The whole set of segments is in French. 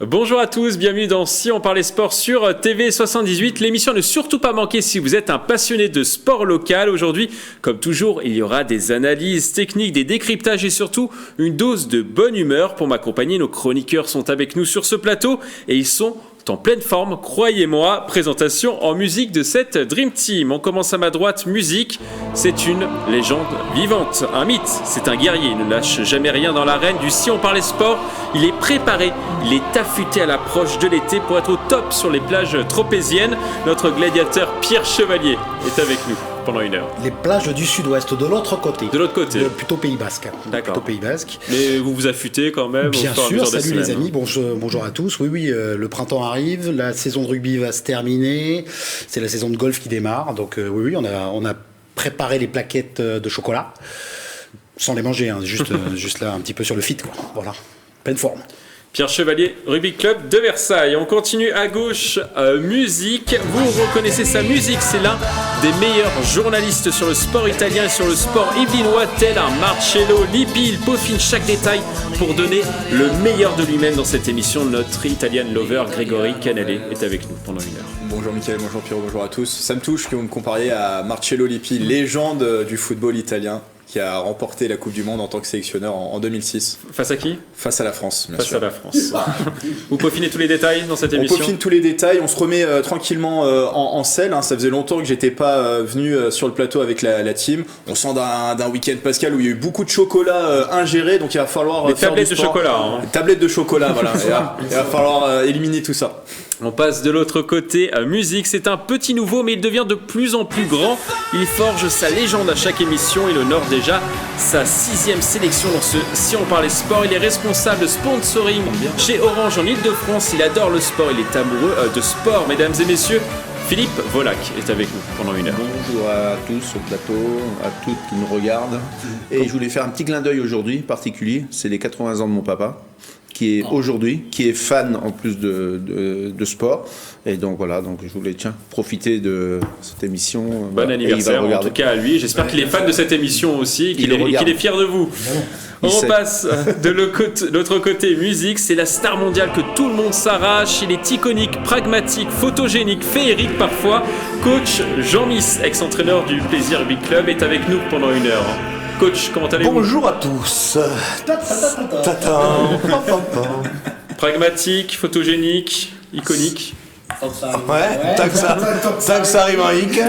Bonjour à tous, bienvenue dans Si on parlait sport sur TV78. L'émission ne surtout pas manquer si vous êtes un passionné de sport local. Aujourd'hui, comme toujours, il y aura des analyses techniques, des décryptages et surtout une dose de bonne humeur. Pour m'accompagner, nos chroniqueurs sont avec nous sur ce plateau et ils sont en pleine forme, croyez-moi. Présentation en musique de cette Dream Team. On commence à ma droite, musique. C'est une légende vivante, un mythe. C'est un guerrier, il ne lâche jamais rien dans l'arène du Si on parlait sport. Il est préparé, il est affûté à l'approche de l'été pour être au top sur les plages tropéziennes. Notre gladiateur Pierre Chevalier est avec nous pendant une heure. Les plages du sud-ouest, de l'autre côté. De l'autre côté. Plutôt Pays Basque. D'accord. Plutôt Pays Basque. Mais vous vous affûtez quand même. Bien sûr, salut les amis, bonjour à tous. Oui, le printemps arrive, la saison de rugby va se terminer, c'est la saison de golf qui démarre, donc oui, on a préparé les plaquettes de chocolat, sans les manger, hein, juste là un petit peu sur le fit, quoi. Voilà, pleine forme. Pierre Chevalier, Rugby Club de Versailles. On continue à gauche, musique. Vous reconnaissez sa musique, c'est l'un des meilleurs journalistes sur le sport italien et sur le sport yvelinois, tel un Marcello Lippi. Il peaufine chaque détail pour donner le meilleur de lui-même dans cette émission. Notre Italian lover Grégory Canale est avec nous pendant une heure. Bonjour Mickaël, bonjour Pierrot, bonjour à tous. Ça me touche que vous me compariez à Marcello Lippi, légende du football italien, qui a remporté la Coupe du Monde en tant que sélectionneur en 2006. Face à qui ? Face à la France, bien sûr. Face à la France. Vous peaufinez tous les détails dans cette émission ? On peaufine tous les détails, on se remet tranquillement en selle. Hein. Ça faisait longtemps que j'étais pas venu sur le plateau avec la team. On sent d'un week-end pascal où il y a eu beaucoup de chocolat ingéré, donc il va falloir des faire tablettes du de sport. chocolat. Hein. Tablettes de chocolat, voilà. Il va falloir éliminer tout ça. On passe de l'autre côté, musique, c'est un petit nouveau mais il devient de plus en plus grand. Il forge sa légende à chaque émission, il honore déjà sa 6e sélection dans ce Si on parlait sport. Il est responsable sponsoring chez Orange en Ile-de-France, il adore le sport, il est amoureux de sport, mesdames et messieurs. Philippe Volac est avec nous pendant une heure. Bonjour à tous au plateau, à toutes qui nous regardent. Et je voulais faire un petit clin d'œil aujourd'hui particulier, c'est les 80 ans de mon papa, qui est aujourd'hui, qui est fan en plus de sport. Et donc voilà, donc je voulais profiter de cette émission. Bon anniversaire en tout cas à lui. J'espère qu'il est fan de cette émission aussi et qu'il est fier de vous. On passe de l'autre côté, musique. C'est la star mondiale que tout le monde s'arrache. Il est iconique, pragmatique, photogénique, féerique parfois. Coach Jean-Miss, ex-entraîneur du Plaisir Rugby Club, est avec nous pendant une heure. Coach, comment allez-vous ? Bonjour à tous. Pragmatique, photogénique, iconique. Ouais, tant que ça arrive en hic,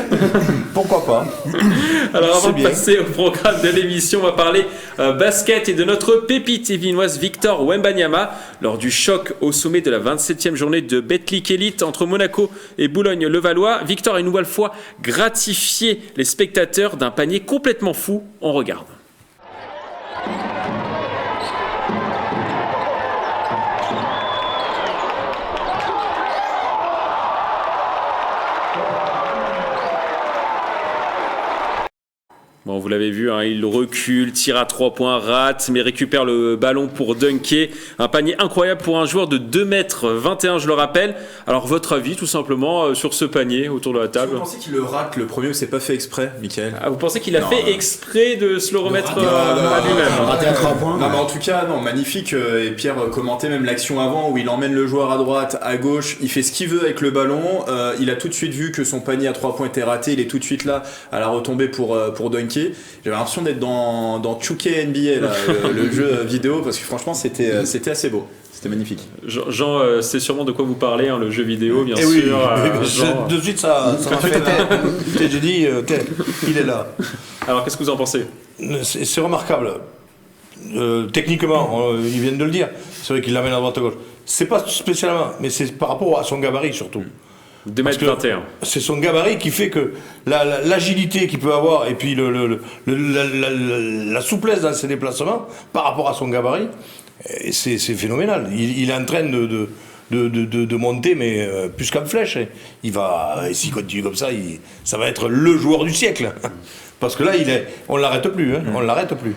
pourquoi pas. Alors avant de passer au programme de l'émission, on va parler basket et de notre pépite yvelinoise Victor Wembanyama. Lors du choc au sommet de la 27e journée de Betclic Elite entre Monaco et Boulogne-le-Valois, Victor a une nouvelle fois gratifié les spectateurs d'un panier complètement fou. On regarde. Bon, vous l'avez vu, hein, il recule, tire à 3 points, rate, mais récupère le ballon pour dunker. Un panier incroyable pour un joueur de 2m21, je le rappelle. Alors, votre avis, tout simplement, sur ce panier autour de la table ? Vous pensez qu'il le rate le premier ou c'est pas fait exprès, Mickaël ? Vous pensez qu'il a fait exprès de se le remettre à lui-même ? Raté à 3 points. Non, mais en tout cas, non, magnifique. Et Pierre commentait même l'action avant où il emmène le joueur à droite, à gauche. Il fait ce qu'il veut avec le ballon. Il a tout de suite vu que son panier à 3 points était raté. Il est tout de suite là à la retombée pour dunker. J'avais l'impression d'être dans 2K NBA, là, le jeu vidéo, parce que franchement c'était assez beau. C'était magnifique. Jean, c'est sûrement de quoi vous parlez, hein, le jeu vidéo, bien sûr. Oui, Jean... de suite ça m'a fait j'ai dit, il est là. Alors qu'est-ce que vous en pensez ? C'est remarquable. Techniquement, ils viennent de le dire. C'est vrai qu'il l'amène à droite à gauche. C'est pas spécialement, mais c'est par rapport à son gabarit surtout. 2m21. C'est son gabarit qui fait que l'agilité qu'il peut avoir et puis la souplesse dans ses déplacements par rapport à son gabarit, c'est phénoménal. Il est en train de monter, mais plus qu'en flèche. S'il continue comme ça, ça va être le joueur du siècle. Parce que là, on l'arrête plus. On l'arrête plus.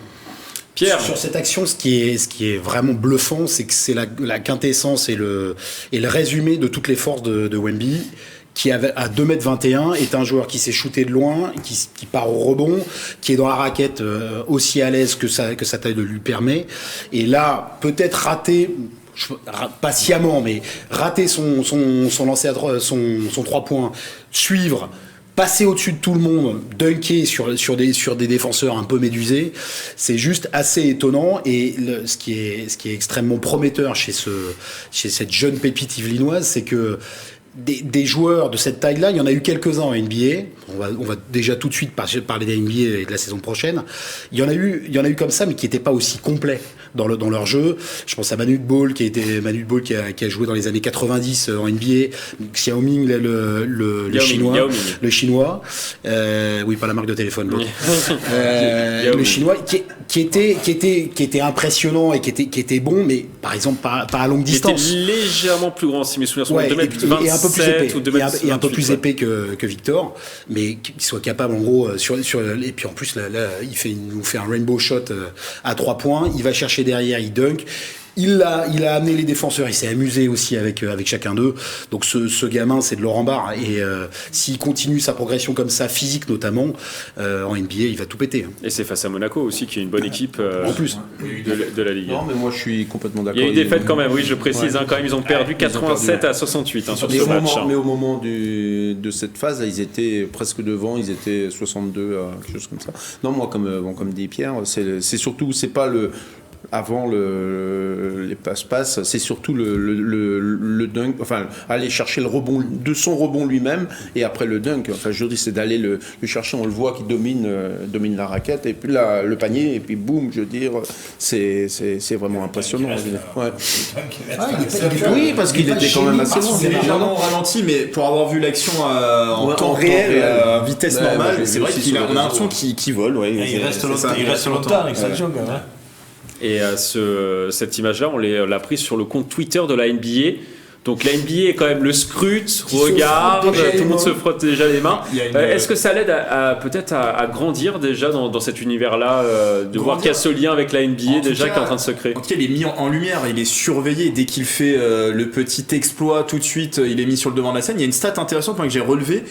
Pierre. Sur cette action, ce qui est vraiment bluffant, c'est que c'est la quintessence et le résumé de toutes les forces de Wemby, qui à 2m21 est un joueur qui s'est shooté de loin, qui part au rebond, qui est dans la raquette aussi à l'aise que sa taille le lui permet. Et là, peut-être raté pas sciemment, mais rater son lancer à son 3 points, suivre, passer au-dessus de tout le monde, dunker sur des défenseurs un peu médusés, c'est juste assez étonnant. Et ce qui est extrêmement prometteur chez cette jeune pépite yvelinoise, c'est que des joueurs de cette taille-là, il y en a eu quelques-uns en NBA. On va déjà tout de suite parler des NBA et de la saison prochaine. Il y en a eu comme ça, mais qui n'étaient pas aussi complets dans leur jeu. Je pense à Manu Ball qui a joué dans les années 90 en NBA. Xiao Ming, le chinois. Oui, pas la marque de téléphone. Le chinois qui était impressionnant et qui était bon, mais par exemple pas à longue distance. Il était légèrement plus grand, si mes souvenirs sont 2m27 ou 2m28. Et un peu plus épais que Victor, mais qu'il soit capable en gros et puis en plus là il nous fait un rainbow shot à 3 points, il va chercher derrière, il dunk. Il a amené les défenseurs, il s'est amusé aussi avec chacun d'eux. Donc ce gamin, c'est de l'or en barre. Et s'il continue sa progression comme ça, physique notamment, en NBA, il va tout péter. Et c'est face à Monaco aussi, qui est une bonne équipe en plus de la Ligue. Non, mais moi je suis complètement d'accord. Il y a eu des défaites quand même, oui, je précise. Quand même, ils ont perdu 87 à 68 sur ce match. Mais au moment de cette phase, ils étaient presque devant, ils étaient 62 à quelque chose comme ça. Non, moi, comme dit Pierre, c'est surtout, c'est pas avant les passe-passe, c'est surtout le dunk, enfin aller chercher le rebond de son rebond lui-même et après le dunk. Enfin, je dis, c'est d'aller le chercher. On le voit qui domine la raquette et puis là le panier et puis boum, je veux dire, c'est vraiment impressionnant. Ouais. Oui, parce qu'il était quand même assez long. C'est légèrement au ralenti, mais pour avoir vu l'action en temps réel, vitesse normale, c'est vrai qu'on a l'impression qu'il vole. Ouais, il reste longtemps avec cette action. Et cette image-là, on l'a prise sur le compte Twitter de la NBA. Donc la NBA est quand même le scrute, regarde, tout le monde se frotte déjà les mains. Est-ce que ça l'aide peut-être à grandir déjà dans cet univers-là, de voir qu'il y a ce lien avec la NBA déjà qui est en train de se créer? En tout cas, il est mis en lumière, il est surveillé. Dès qu'il fait le petit exploit, tout de suite, il est mis sur le devant de la scène. Il y a une stat intéressante que j'ai relevée.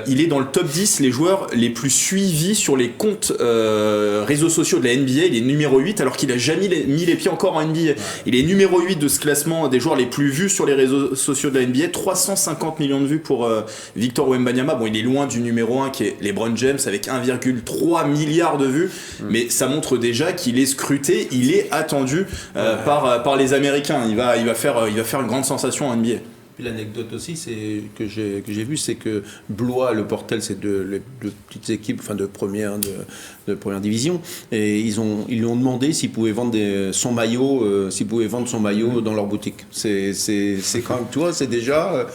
Il est dans le top 10 les joueurs les plus suivis sur les comptes réseaux sociaux de la NBA. Il est numéro 8 alors qu'il a jamais mis les pieds encore en NBA. Il est numéro 8 de ce classement des joueurs les plus vus sur les réseaux sociaux de la NBA, 350 millions de vues pour Victor Wembanyama. Bon, il est loin du numéro 1 qui est LeBron James avec 1,3 milliard de vues, mais ça montre déjà qu'il est scruté, il est attendu par les Américains. Il va faire une grande sensation en NBA. Puis l'anecdote aussi, c'est que j'ai vu, c'est que Blois, le Portel, c'est deux petites équipes, enfin de première division, et ils lui ont demandé s'ils pouvaient vendre son maillot, dans leur boutique. C'est quand même, tu vois, c'est déjà.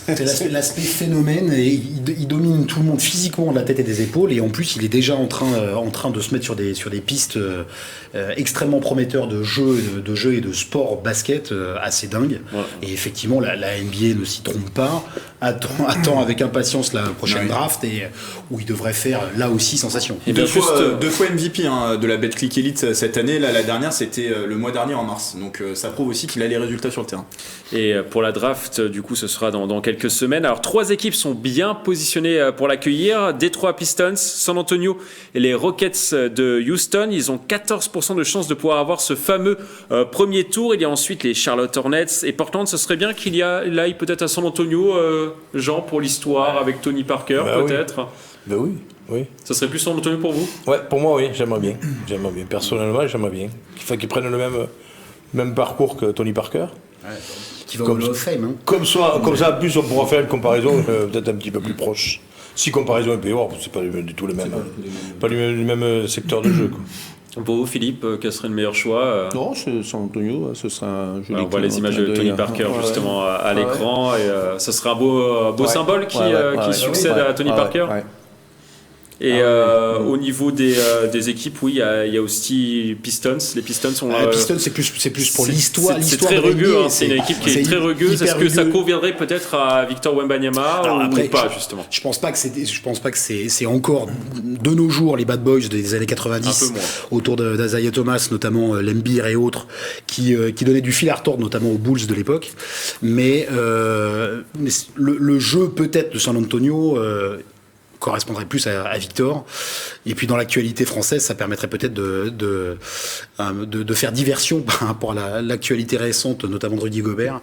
C'est l'aspect phénomène, et il domine tout le monde physiquement de la tête et des épaules, et en plus il est déjà en train de se mettre sur des pistes extrêmement prometteurs de jeu et de sport basket assez dingue. Ouais. Et effectivement la NBA ne s'y trompe pas, attend avec impatience la prochaine draft, et où il devrait faire là aussi sensation. Et deux fois MVP de la Betclic Elite cette année. Là, la dernière, c'était le mois dernier en mars. Donc ça prouve aussi qu'il a les résultats sur le terrain. Et pour la draft, du coup, ce sera dans quelques semaines. Alors 3 équipes sont bien positionnées pour l'accueillir. Detroit Pistons, San Antonio et les Rockets de Houston. Ils ont 14% de chance de pouvoir avoir ce fameux premier tour. Il y a ensuite les Charlotte Hornets et Portland. Ce serait bien qu'il aille peut-être à San Antonio, Jean, pour l'histoire, avec Tony Parker, peut-être. Ben oui. Ça serait plus San Antonio pour vous? Ouais, pour moi, oui, j'aimerais bien. Personnellement, j'aimerais bien. Qu'il prenne le même parcours que Tony Parker. Ouais, qui va au Hall of Fame. Hein. Comme ça, en plus, on pourra faire une comparaison peut-être un petit peu plus proche. Si comparaison est payée, c'est pas du tout le même, pas le même secteur de jeu, quoi. Pour vous, Philippe, quel serait le meilleur choix? Non, San Antonio, ce sera un joli. On voit les images de Tony Parker justement à l'écran, et ce sera un beau symbole qui succède à Tony Parker. Et au niveau des équipes, oui, il y a aussi Pistons. Les Pistons sont. Pistons, c'est plus pour l'histoire. C'est très rugueux. C'est une équipe qui est très rugueuse. Est-ce que ça conviendrait peut-être à Victor Wembanyama ou pas, justement? Je pense pas que c'est encore de nos jours les bad boys des années 90 autour d'Isaiah Thomas, notamment Lembir et autres, qui donnaient du fil à retordre, notamment aux Bulls de l'époque. Mais le jeu peut-être de San Antonio correspondrait plus à Victor. Et puis dans l'actualité française, ça permettrait peut-être de faire diversion par rapport à l'actualité récente, notamment de Rudy Gobert,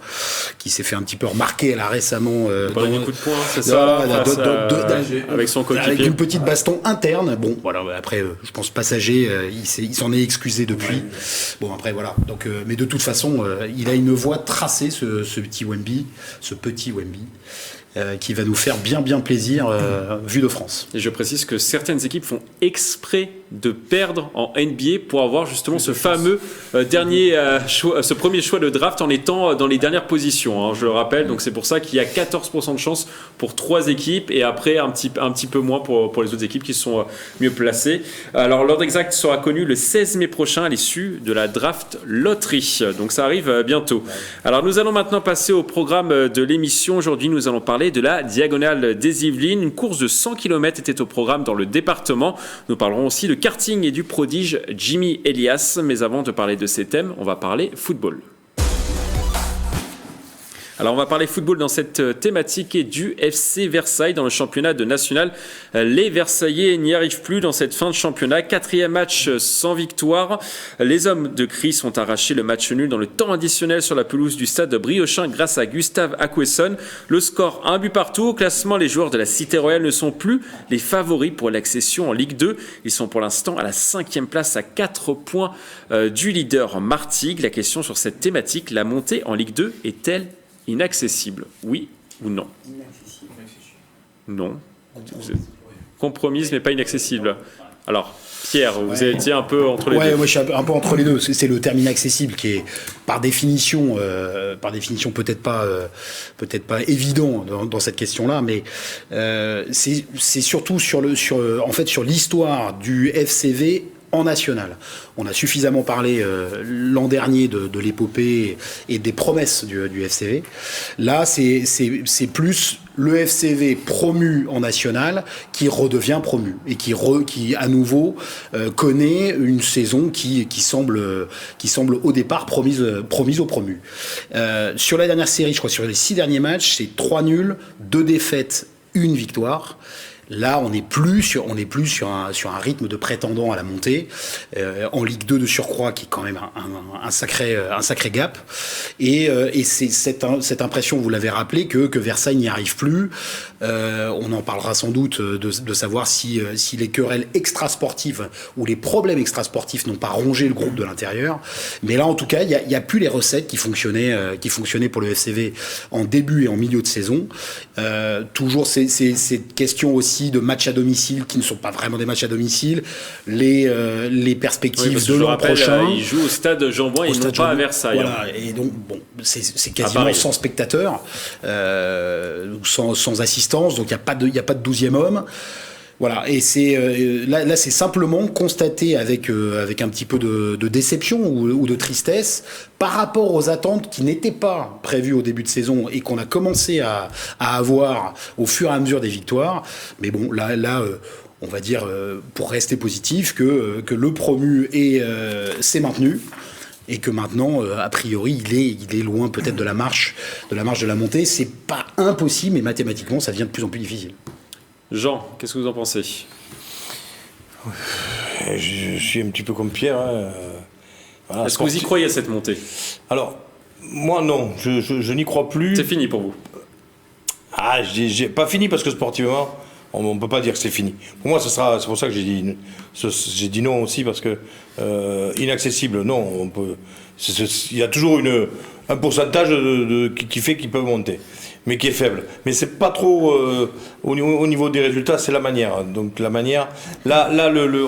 qui s'est fait un petit peu remarquer là récemment. Pas un coup de poing, c'est ça, avec son coéquipier. Avec une petite baston interne. Bon, voilà. Après, je pense passager, il s'en est excusé depuis. Ouais. Bon, après voilà. Donc, mais de toute façon, il a une voie tracée, ce petit Wemby, qui va nous faire bien plaisir vu de France. Et je précise que certaines équipes font exprès de perdre en NBA pour avoir justement ce fameux ce premier choix de draft en étant dans les dernières positions, hein, je le rappelle. Donc c'est pour ça qu'il y a 14% de chance pour 3 équipes et après un petit peu moins pour les autres équipes qui sont mieux placées. Alors l'ordre exact sera connu le 16 mai prochain à l'issue de la draft loterie. Donc ça arrive bientôt. Alors nous allons maintenant passer au programme de l'émission. Aujourd'hui nous allons parler de la Diagonale des Yvelines. Une course de 100 km était au programme dans le département. Nous parlerons aussi de karting et du prodige Jimmy Elias. Mais avant de parler de ces thèmes, on va parler football. Alors on va parler football dans cette thématique et du FC Versailles dans le championnat de national. Les Versaillais n'y arrivent plus dans cette fin de championnat. 4e match sans victoire. Les hommes de Chris ont arraché le match nul dans le temps additionnel sur la pelouse du stade de Briochin grâce à Gustave Akwesson. Le score 1 but partout. Au classement, les joueurs de la Cité Royale ne sont plus les favoris pour l'accession en Ligue 2. Ils sont pour l'instant à la 5e place à 4 points du leader Martigues. La question sur cette thématique, la montée en Ligue 2 est-elle inaccessible, oui ou non? Inaccessible. Non. Compromise, mais pas inaccessible. Alors, Pierre, vous étiez un peu entre les deux. Ouais, moi je suis un peu entre les deux. C'est le terme inaccessible qui est, par définition peut-être pas évident dans cette question-là, mais c'est surtout sur l'histoire du FCV en national. On a suffisamment parlé l'an dernier de l'épopée et des promesses du FCV. Là, c'est plus le FCV promu en national qui redevient promu et qui à nouveau connaît une saison qui semble au départ promise aux promus. Sur la dernière série, je crois, sur les 6 derniers matchs, c'est 3 nuls, 2 défaites, 1 victoire. Là, on n'est plus sur un rythme de prétendant à la montée en Ligue 2 de surcroît, qui est quand même un sacré gap. Et c'est cette impression, vous l'avez rappelé, que Versailles n'y arrive plus. On en parlera sans doute de savoir si les querelles extrasportives ou les problèmes extrasportifs n'ont pas rongé le groupe de l'intérieur. Mais là, en tout cas, il y a plus les recettes qui fonctionnaient pour le FCV en début et en milieu de saison. Toujours ces questions aussi de matchs à domicile qui ne sont pas vraiment des matchs à domicile, les perspectives de l'an prochain. Ils jouent au stade Jean-Bouin et non pas à Versailles. Voilà, et donc c'est quasiment sans spectateurs, sans assistance, donc il n'y a pas de 12e homme. Voilà, et là c'est simplement constaté avec un petit peu de déception ou de tristesse par rapport aux attentes qui n'étaient pas prévues au début de saison et qu'on a commencé à avoir au fur et à mesure des victoires. Mais bon, là on va dire, pour rester positif, que le promu s'est maintenu. Et que maintenant, a priori, il est loin peut-être de la marche de la montée. C'est pas impossible, mais mathématiquement, ça devient de plus en plus difficile. Jean, qu'est-ce que vous en pensez? Je suis un petit peu comme Pierre. Voilà, est-ce que vous y croyez à cette montée? Alors, moi non, je n'y crois plus. C'est fini pour vous? J'ai pas fini parce que sportivement, on ne peut pas dire que c'est fini. Pour moi, c'est pour ça que j'ai dit non aussi, parce que inaccessible, non. Il y a toujours un pourcentage qui fait qu'ils peuvent monter, mais qui est faible. Mais c'est pas trop au niveau des résultats, c'est la manière. Donc la manière, là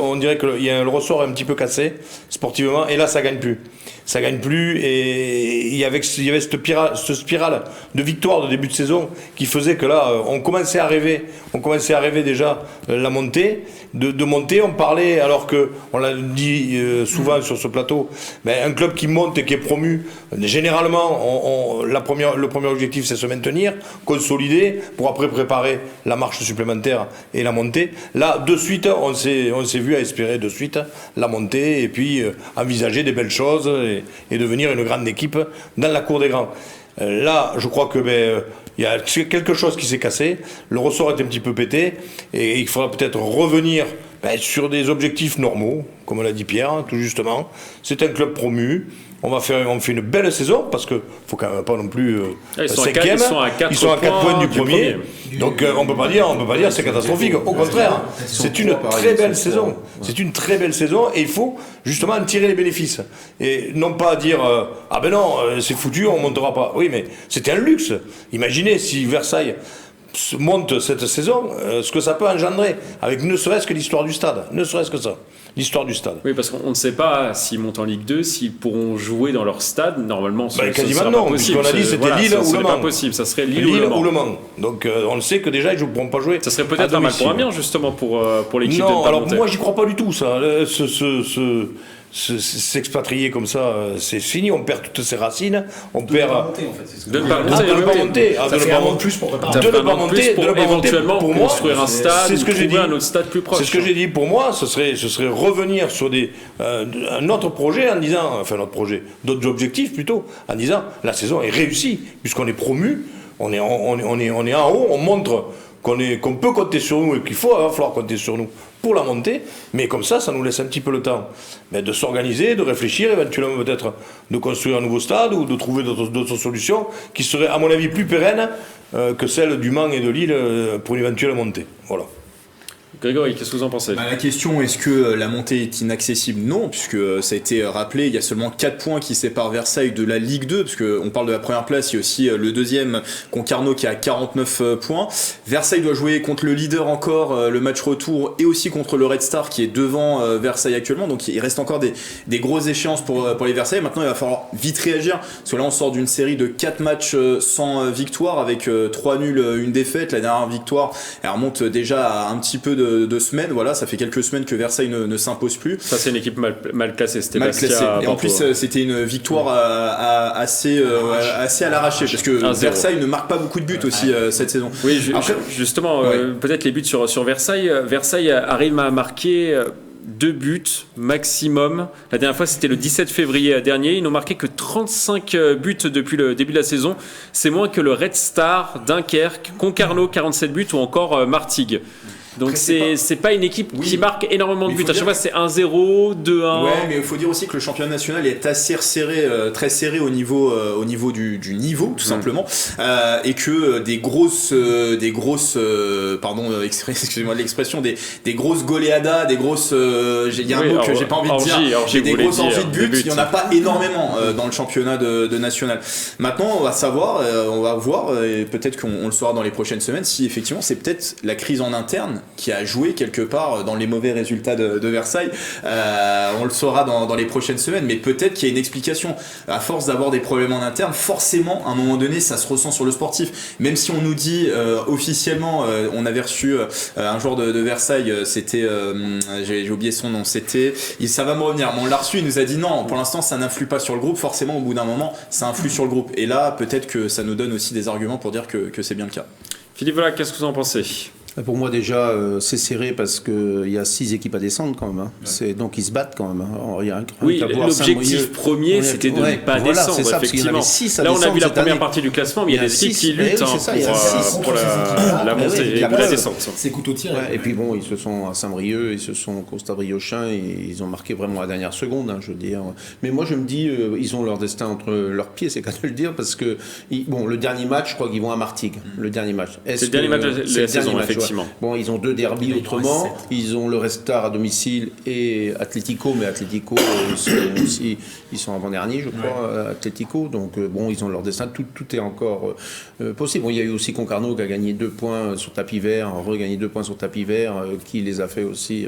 on dirait que le ressort est un petit peu cassé sportivement, et là ça gagne plus. Ça gagne plus, et il y avait cette spirale de victoire de début de saison qui faisait que là on commençait à rêver déjà la montée, de monter. On parlait, alors que on l'a dit souvent sur ce plateau, un club qui monte et qui est promu, généralement le premier objectif c'est se maintenir, consolider pour après préparer la marche supplémentaire et la montée. Là de suite on s'est vu à espérer de suite la montée et puis envisager des belles choses et devenir une grande équipe dans la cour des grands. Là, je crois que il y a quelque chose qui s'est cassé, le ressort est un petit peu pété, et il faudra peut-être revenir, sur des objectifs normaux, comme l'a dit Pierre, tout justement. C'est un club promu. On fait une belle saison parce que faut quand même pas non plus Ils sont cinquième. à 4 Ils sont à 4 points du premier. Donc on peut pas dire c'est catastrophique. Au contraire, c'est une très belle saison. C'est une très belle saison et il faut justement en tirer les bénéfices et non pas dire ah ben non c'est foutu, on montera pas. Oui, mais c'était un luxe. Imaginez si Versailles monte cette saison, ce que ça peut engendrer avec ne serait-ce que l'histoire du stade, ne serait-ce que ça. L'histoire du stade. Oui, parce qu'on ne sait pas s'ils montent en Ligue 2, s'ils pourront jouer dans leur stade. Normalement, quasiment non, puisqu'on a dit c'était Lille ou Le Mans. Pas possible, ça serait Lille ou Le Mans. Donc on le sait que déjà ils ne pourront pas jouer. Ça serait peut-être un mal pour Amiens justement pour l'équipe de Non, alors monter. moi j'y crois pas du tout ça. S'expatrier comme ça, c'est fini, on perd toutes ses racines, on perd. De ne pas monter, ça fait un an de plus pour préparer. De ne pas monter, pour éventuellement pour moi, construire un stade, c'est ce que j'ai dit. Un autre stade plus proche. C'est ce que j'ai dit. Pour moi, ce serait revenir sur un autre projet en disant, enfin notre projet, d'autres objectifs plutôt, en disant la saison est réussie puisqu'on est promu, on est en haut, on montre qu'on peut compter sur nous et qu'il va falloir compter sur nous pour la montée, mais comme ça nous laisse un petit peu le temps de s'organiser, de réfléchir, éventuellement peut-être de construire un nouveau stade ou de trouver d'autres solutions qui seraient à mon avis plus pérennes que celles du Mans et de Lille pour une éventuelle montée. Voilà. Grégory, qu'est-ce que vous en pensez ? La question, est-ce que la montée est inaccessible ? Non, puisque ça a été rappelé, il y a seulement 4 points qui séparent Versailles de la Ligue 2, parce qu'on parle de la première place, il y a aussi le deuxième, Concarneau, qui a 49 points. Versailles doit jouer contre le leader encore, le match retour, et aussi contre le Red Star, qui est devant Versailh actuellement, donc il reste encore des grosses échéances pour les Versailles. Maintenant, il va falloir vite réagir, parce que là, on sort d'une série de 4 matchs sans victoire, avec 3 nuls, une défaite. La dernière victoire, elle remonte déjà à un petit peu de semaines, voilà, ça fait quelques semaines que Versailles ne s'impose plus. Ça, c'est une équipe mal classée, c'était mal classée. Et en plus, c'était une victoire assez à l'arraché, parce que Versailles ne marque pas beaucoup de buts aussi cette saison. Oui, justement, peut-être les buts sur Versailles. Versailles arrive à marquer 2 buts maximum. La dernière fois, c'était le 17 février dernier. Ils n'ont marqué que 35 buts depuis le début de la saison. C'est moins que le Red Star, Dunkerque, Concarneau, 47 buts, ou encore Martigues. Donc après, c'est pas une équipe qui marque énormément de buts. À chaque fois, c'est 1-0, 2-1. Ouais, mais il faut dire aussi que le championnat national est assez resserré, très serré au niveau du niveau, tout simplement, et que des grosses, excusez-moi de l'expression, des grosses goleadas, il y a un mot que j'ai pas envie de dire, des grosses envies de buts, il y en a pas énormément dans le championnat de national. Maintenant, on va savoir, on va voir, et peut-être qu'on le saura dans les prochaines semaines, si effectivement c'est peut-être la crise en interne qui a joué quelque part dans les mauvais résultats de Versailles. On le saura dans les prochaines semaines, mais peut-être qu'il y a une explication. À force d'avoir des problèmes en interne, forcément, à un moment donné, ça se ressent sur le sportif. Même si on nous dit officiellement, on avait reçu un joueur de Versailles, c'était, j'ai oublié son nom, ça va me revenir, mais on l'a reçu, il nous a dit non, pour l'instant, ça n'influe pas sur le groupe. Forcément, au bout d'un moment, ça influe sur le groupe. Et là, peut-être que ça nous donne aussi des arguments pour dire que c'est bien le cas. Philippe, voilà, qu'est-ce que vous en pensez ? Pour moi déjà c'est serré parce qu'il y a 6 équipes à descendre quand même. Donc ils se battent quand même. Oui, l'objectif premier c'était de ne pas descendre, effectivement. Là on a vu la première partie du classement, mais il y a des équipes qui luttent pour la montée et la descente. C'est couteau tiré. Et puis bon, ils se sont à Saint-Brieuc, ils se sont Costa-Briochin, et ils ont marqué vraiment à la dernière seconde, je veux dire. Mais moi je me dis, ils ont leur destin entre leurs pieds, c'est qu'à le dire, parce que le dernier match, je crois qu'ils vont à Martigues. Le dernier match. C'est le dernier match de la saison, effectivement. Bon, ils ont 2 derbys autrement. Ils ont le Red Star à domicile et Atlético, mais Atlético ils sont avant-derniers, je crois, Atlético. Donc bon, ils ont leur destin. Tout est encore possible. Bon, il y a eu aussi Concarneau qui a gagné 2 points sur tapis vert, regagné 2 points sur tapis vert, qui les a fait aussi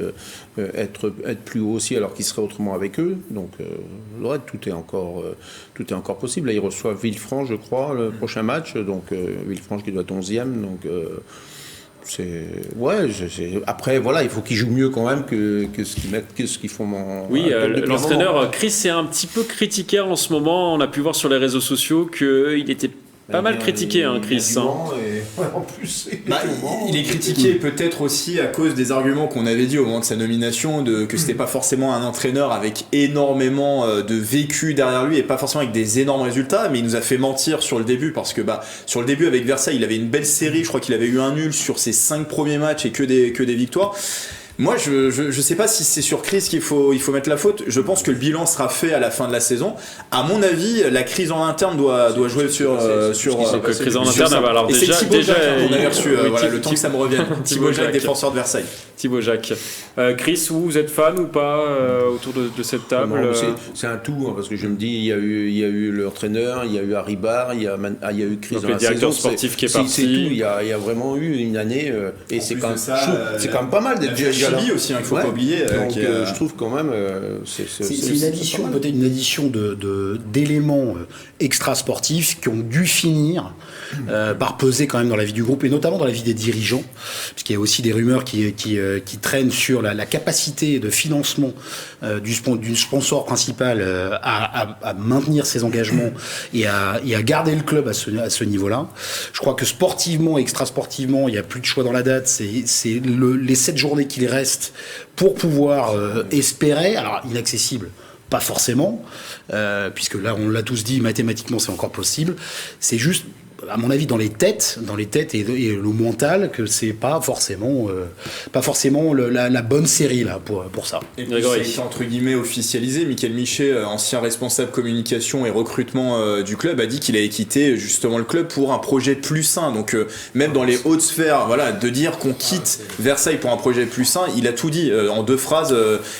être plus haut aussi, alors qu'ils seraient autrement avec eux. Donc tout est encore possible. Là, ils reçoivent Villefranche, je crois, le prochain match. Donc Villefranche qui doit être 11e. Donc après voilà, il faut qu'ils jouent mieux quand même que ce qu'ils font. Oui, l'entraîneur Chris est un petit peu critiqué en ce moment. On a pu voir sur les réseaux sociaux qu'il était pas mal critiqué, Chris. En plus, il est critiqué peut-être aussi à cause des arguments qu'on avait dit au moment de sa nomination, que c'était pas forcément un entraîneur avec énormément de vécu derrière lui et pas forcément avec des énormes résultats, mais il nous a fait mentir sur le début, parce que sur le début avec Versailles, il avait une belle série, je crois qu'il avait eu un nul sur ses 5 premiers matchs et que des victoires. Moi, je sais pas si c'est sur Chris qu'il faut mettre la faute. Je pense que le bilan sera fait à la fin de la saison. À mon avis, la crise en interne doit jouer sur crise en interne. Alors et c'est Thibaut Jacques qu'on avait reçu. oui, le temps que ça me revienne. Thibaut Jacques, défenseur de Versailles. Thibaut Jacques. Chris, vous êtes fan ou pas autour de cette table? C'est un tout, hein, parce que je me dis, il y a eu le entraîneur, il y a eu Harry Barr, il y a eu Chris dans la saison. Le directeur sportif qui est parti. C'est tout. Il y a vraiment eu une année, et c'est quand même pas mal d'être déjà là. Aussi, il faut pas oublier. Donc, je trouve quand même, c'est une addition, peut-être une addition d'éléments extra-sportifs qui ont dû finir par peser quand même dans la vie du groupe et notamment dans la vie des dirigeants, puisqu'il y a aussi des rumeurs qui traînent sur la capacité de financement du sponsor principal à maintenir ses engagements et à garder le club à ce niveau-là. Je crois que sportivement, extra-sportivement, il n'y a plus de choix dans la date. C'est les 7 journées qu'il reste pour pouvoir espérer, alors inaccessible, pas forcément, puisque là on l'a tous dit, mathématiquement c'est encore possible, c'est juste à mon avis dans les têtes et le mental que c'est pas forcément la bonne série là pour ça. Et puis ça a été entre guillemets officialisé. Michael Michet, ancien responsable communication et recrutement du club, a dit qu'il avait quitté justement le club pour un projet plus sain. Donc même dans les hautes sphères, voilà, de dire qu'on quitte Versailles pour un projet plus sain, il a tout dit en 2 phrases.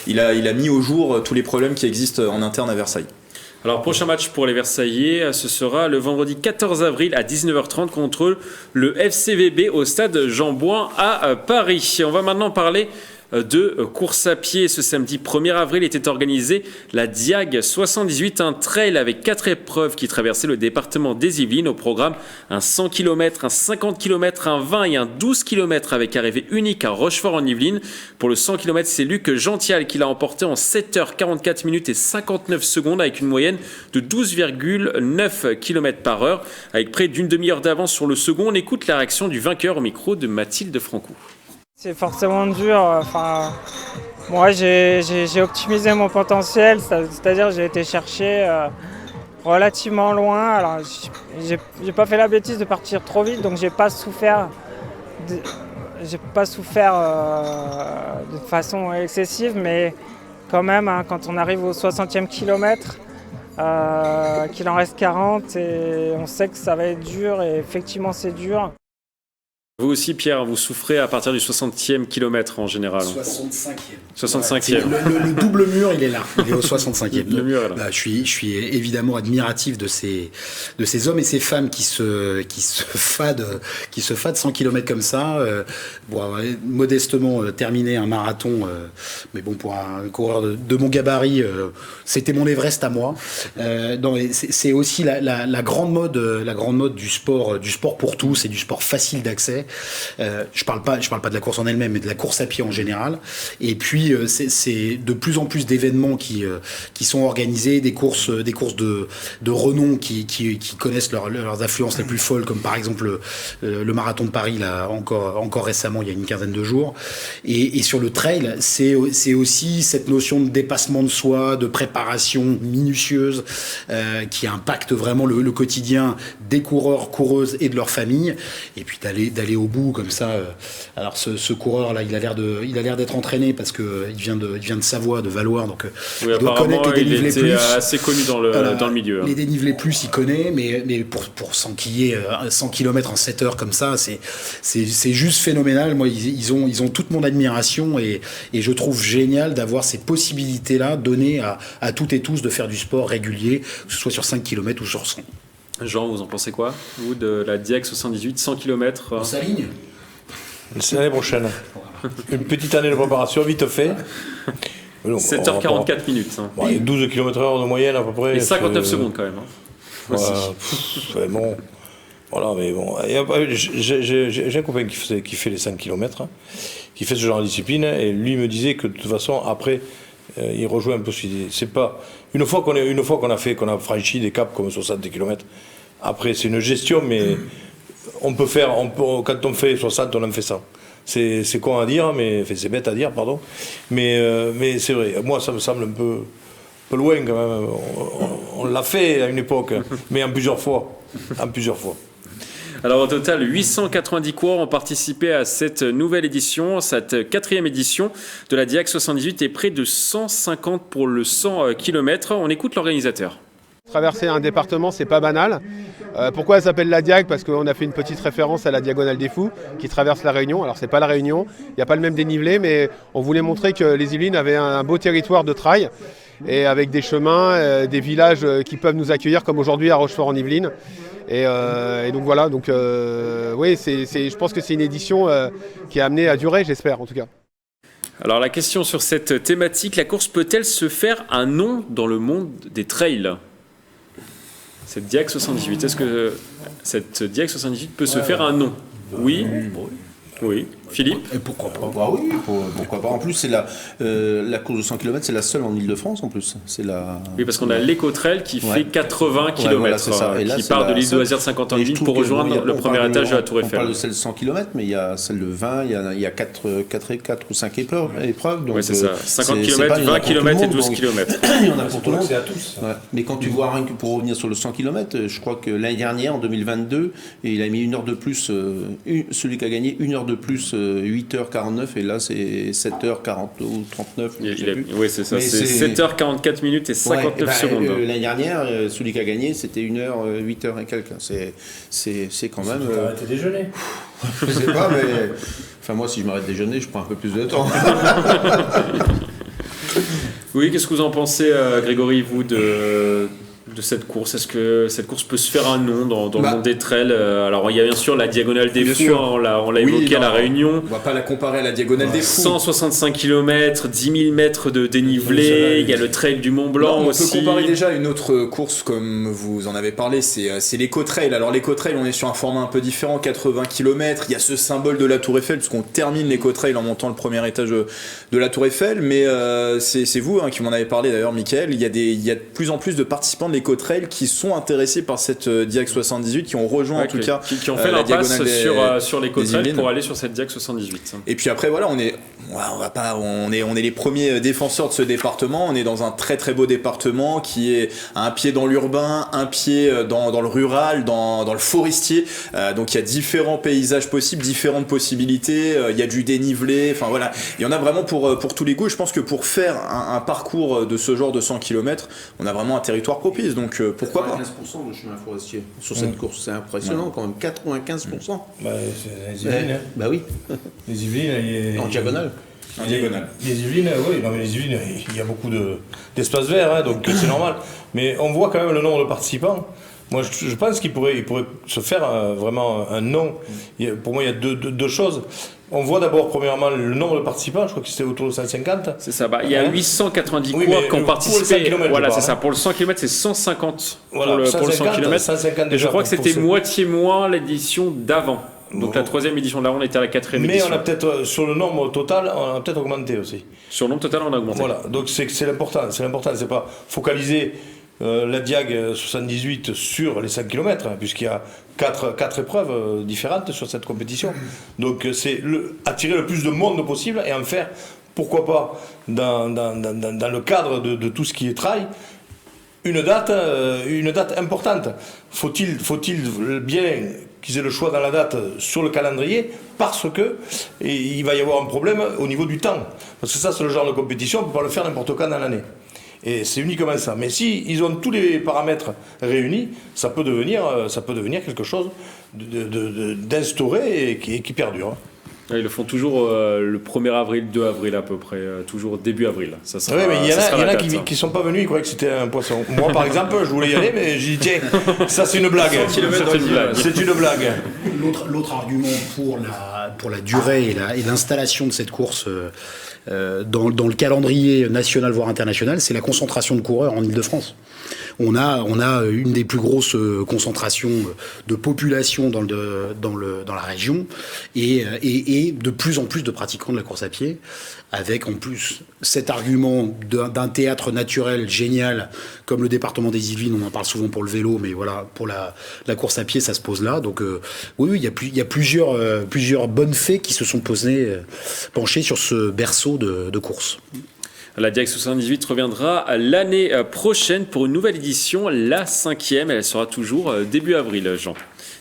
Il a mis au jour tous les problèmes qui existent en interne à Versailles. Alors, prochain match pour les Versaillais, ce sera le vendredi 14 avril à 19h30 contre le FCVB au stade Jean-Bouin à Paris. On va maintenant parler de course à pied. Ce samedi 1er avril était organisée la Diag 78, un trail avec 4 épreuves qui traversaient le département des Yvelines. Au programme, un 100 km, un 50 km, un 20 et un 12 km avec arrivée unique à Rochefort en Yvelines. Pour le 100 km, c'est Luc Gential qui l'a emporté en 7h44 minutes et 59 secondes avec une moyenne de 12,9 km par heure. Avec près d'une demi-heure d'avance sur le second, on écoute la réaction du vainqueur au micro de Mathilde Francoux. C'est forcément dur. Enfin, moi, j'ai optimisé mon potentiel, c'est-à-dire j'ai été chercher relativement loin. Alors, j'ai pas fait la bêtise de partir trop vite, donc j'ai pas souffert de façon excessive, mais quand même, hein, quand on arrive au 60e kilomètre, qu'il en reste 40, et on sait que ça va être dur, et effectivement, c'est dur. Vous aussi, Pierre, vous souffrez à partir du 60e kilomètre en général. 65e. Le double mur, il est là. Il est au 65e. Le mur est là. Là, je suis évidemment admiratif de ces hommes et ces femmes qui se fadent 100 km comme ça. Pour avoir modestement terminé un marathon, mais bon, pour un coureur de mon gabarit, c'était mon Everest à moi. C'est aussi la grande mode du sport pour tous et du sport facile d'accès. Je parle pas de la course en elle-même, mais de la course à pied en général. Et puis c'est de plus en plus d'événements qui sont organisés, des courses de renom qui connaissent leurs affluences les plus folles, comme par exemple le marathon de Paris là encore récemment, il y a une quinzaine de jours. Et sur le trail, c'est aussi cette notion de dépassement de soi, de préparation minutieuse qui impacte vraiment le quotidien des coureurs, coureuses et de leur famille. Et puis d'aller au bout comme ça. Alors ce coureur là, il a l'air d'être entraîné parce que il vient de Savoie, de Valloire, donc oui, il doit connaître les dénivelés plus. Assez connu dans le milieu. Les dénivelés plus, il connaît, mais pour s'enquiller 100 km en 7 heures comme ça, c'est juste phénoménal. Moi, ils ont toute mon admiration et je trouve génial d'avoir ces possibilités là données à toutes et tous de faire du sport régulier, que ce soit sur 5 km ou sur 100. Jean, vous en pensez quoi, vous, de la Diag 78, 100 km On s'aligne. C'est l'année prochaine. Une petite année de préparation, vite fait. 7h44 minutes. Hein. Bon, 12 km/h de moyenne à peu près. Et 59 secondes quand même. Hein. Ouais, bon. Voilà, mais bon. J'ai un copain qui fait les 5 km, hein, qui fait ce genre de discipline, et lui me disait que de toute façon, après, il rejoint un peu ce qu'il dit. C'est pas. Une fois qu'on a franchi des caps comme 60 km, après c'est une gestion, mais quand on fait 60, on en fait 100. C'est con à dire, mais enfin, c'est bête à dire, pardon. Mais c'est vrai. Moi, ça me semble un peu loin quand même. On l'a fait à une époque, mais en plusieurs fois. Alors au total, 890 coureurs ont participé à cette nouvelle édition, cette 4e édition de la Diag 78 et près de 150 pour le 100 km. On écoute l'organisateur. Traverser un département, c'est pas banal. Pourquoi elle s'appelle la Diag? Parce qu'on a fait une petite référence à la Diagonale des Fous qui traverse la Réunion. Alors c'est pas la Réunion, il n'y a pas le même dénivelé, mais on voulait montrer que les Yvelines avaient un beau territoire de trail et avec des chemins, des villages qui peuvent nous accueillir comme aujourd'hui à Rochefort en Yvelines. Et donc voilà, donc oui, je pense que c'est une édition qui est amenée à durer, j'espère en tout cas. Alors la question sur cette thématique, la course peut-elle se faire un nom dans le monde des trails ? Cette Diag 78, est-ce que cette Diag 78 peut se faire un nom ? Oui. Oui. Philippe ? Et pourquoi pas ? Bah oui, pourquoi pas. En plus, c'est la course de 100 km, c'est la seule en Ile-de-France en plus. Oui, parce qu'on a l'Écotrail qui fait 80 km, voilà, qui part de l'île de loisirs de Saint-Quentin-en-Yvelines pour rejoindre le premier étage de la Tour Eiffel. On parle de celle de 100 km, mais il y a celle de 20, il y a 4 ou 5 épreuves. Oui, c'est ça. 50 km, 20 km et 12 km. Il y en a pour tout le monde. C'est à tous. Ouais. Mais quand tu vois, pour revenir sur le 100 km, je crois que l'année dernière, en 2022, il a mis une heure de plus, celui qui a gagné une heure de plus, 8h49, et là c'est 7h40 ou 39. Oui, c'est ça, c'est 7h44 minutes et 59 secondes. L'année dernière, celui qui a gagné, c'était 1h, 8h et quelques. C'est quand même. Tu arrêtes de déjeuner. Je sais pas, mais. Enfin, moi, si je m'arrête de déjeuner, je prends un peu plus de temps. Oui, qu'est-ce que vous en pensez, Grégory, vous, de cette course? Est-ce que cette course peut se faire un nom dans le monde des trails? Alors il y a bien sûr la Diagonale des Fous, on l'a évoqué à la Réunion. On va pas la comparer à la Diagonale des Fous. 165 km, 10 000 mètres de dénivelé, il y a le trail du Mont Blanc aussi. On peut comparer déjà à une autre course comme vous en avez parlé, c'est l'Écotrail. Alors l'Écotrail, on est sur un format un peu différent, 80 km, il y a ce symbole de la Tour Eiffel puisqu'on termine l'Écotrail en montant le premier étage de la Tour Eiffel, mais c'est vous qui m'en avez parlé d'ailleurs, Mickaël. Il y a de plus en plus de participants de l'Écotrail qui sont intéressés par cette Diag 78, qui ont rejoint en tout cas qui ont fait l'impasse sur l'Écotrail pour aller sur cette Diag 78. Et puis après voilà, on est les premiers défenseurs de ce département. On est dans un très très beau département qui est un pied dans l'urbain, un pied dans le rural, dans le forestier. Donc il y a différents paysages possibles, différentes possibilités. Il y a du dénivelé. Enfin voilà, il y en a vraiment pour tous les goûts. Je pense que pour faire un parcours de ce genre de 100 km, on a vraiment un territoire propice. Donc pourquoi pas. 95% de chemin forestier sur cette course, c'est impressionnant quand même. 95%. Bah, c'est les Yvelines. Bah oui. Les Yvelines. En diagonale. Les Yvelines, oui, non mais les Yvelines, il y a beaucoup d'espace vert, donc c'est normal. Mais on voit quand même le nombre de participants. Moi, je pense qu'il pourrait se faire vraiment un nom. Pour moi, il y a deux choses. On voit d'abord, premièrement, le nombre de participants. Je crois que c'était autour de 150. C'est ça. Il y a 890 coureurs qui ont participé. Voilà, c'est ça. Pour le 100 km, c'est 150 voilà, pour le 100 km. 150 Et je crois que c'était moitié moins l'édition d'avant. Donc la troisième édition d'avant, on était à la quatrième édition. Mais on a peut-être, sur le nombre total, on a peut-être augmenté aussi. Sur le nombre total, on a augmenté. Voilà, donc c'est l'important. C'est pas focaliser la Diag 78 sur les 5 km, puisqu'il y a 4 épreuves différentes sur cette compétition. Donc c'est attirer le plus de monde possible et en faire, pourquoi pas, dans le cadre de tout ce qui est trail, une date importante. Faut-il bien qu'ils aient le choix dans la date sur le calendrier, parce que il va y avoir un problème au niveau du temps. Parce que ça, c'est le genre de compétition, on ne peut pas le faire n'importe quand dans l'année. Et c'est uniquement ça. Mais si ils ont tous les paramètres réunis, ça peut devenir quelque chose d'instauré et qui perdure. Ils le font toujours le 1er avril, 2 avril à peu près, toujours début avril. Ça sera, oui, mais il y en a qui ne sont pas venus, ils croyaient que c'était un poisson. Moi, par exemple, je voulais y aller, mais j'ai dit, tiens, ça c'est une blague. C'est une blague. L'autre argument pour la durée et l'installation de cette course dans le calendrier national voire international, c'est la concentration de coureurs en Ile-de-France. On a une des plus grosses concentrations de population dans la région et de plus en plus de pratiquants de la course à pied, avec en plus cet argument d'un théâtre naturel génial comme le département des Yvelines. On en parle souvent pour le vélo, mais voilà, pour la course à pied, ça se pose là. Donc oui, il y a plusieurs bonnes fées qui se sont penchées sur ce berceau de course. La Diag 78 reviendra l'année prochaine pour une nouvelle édition, la 5e. Elle sera toujours début avril, Jean.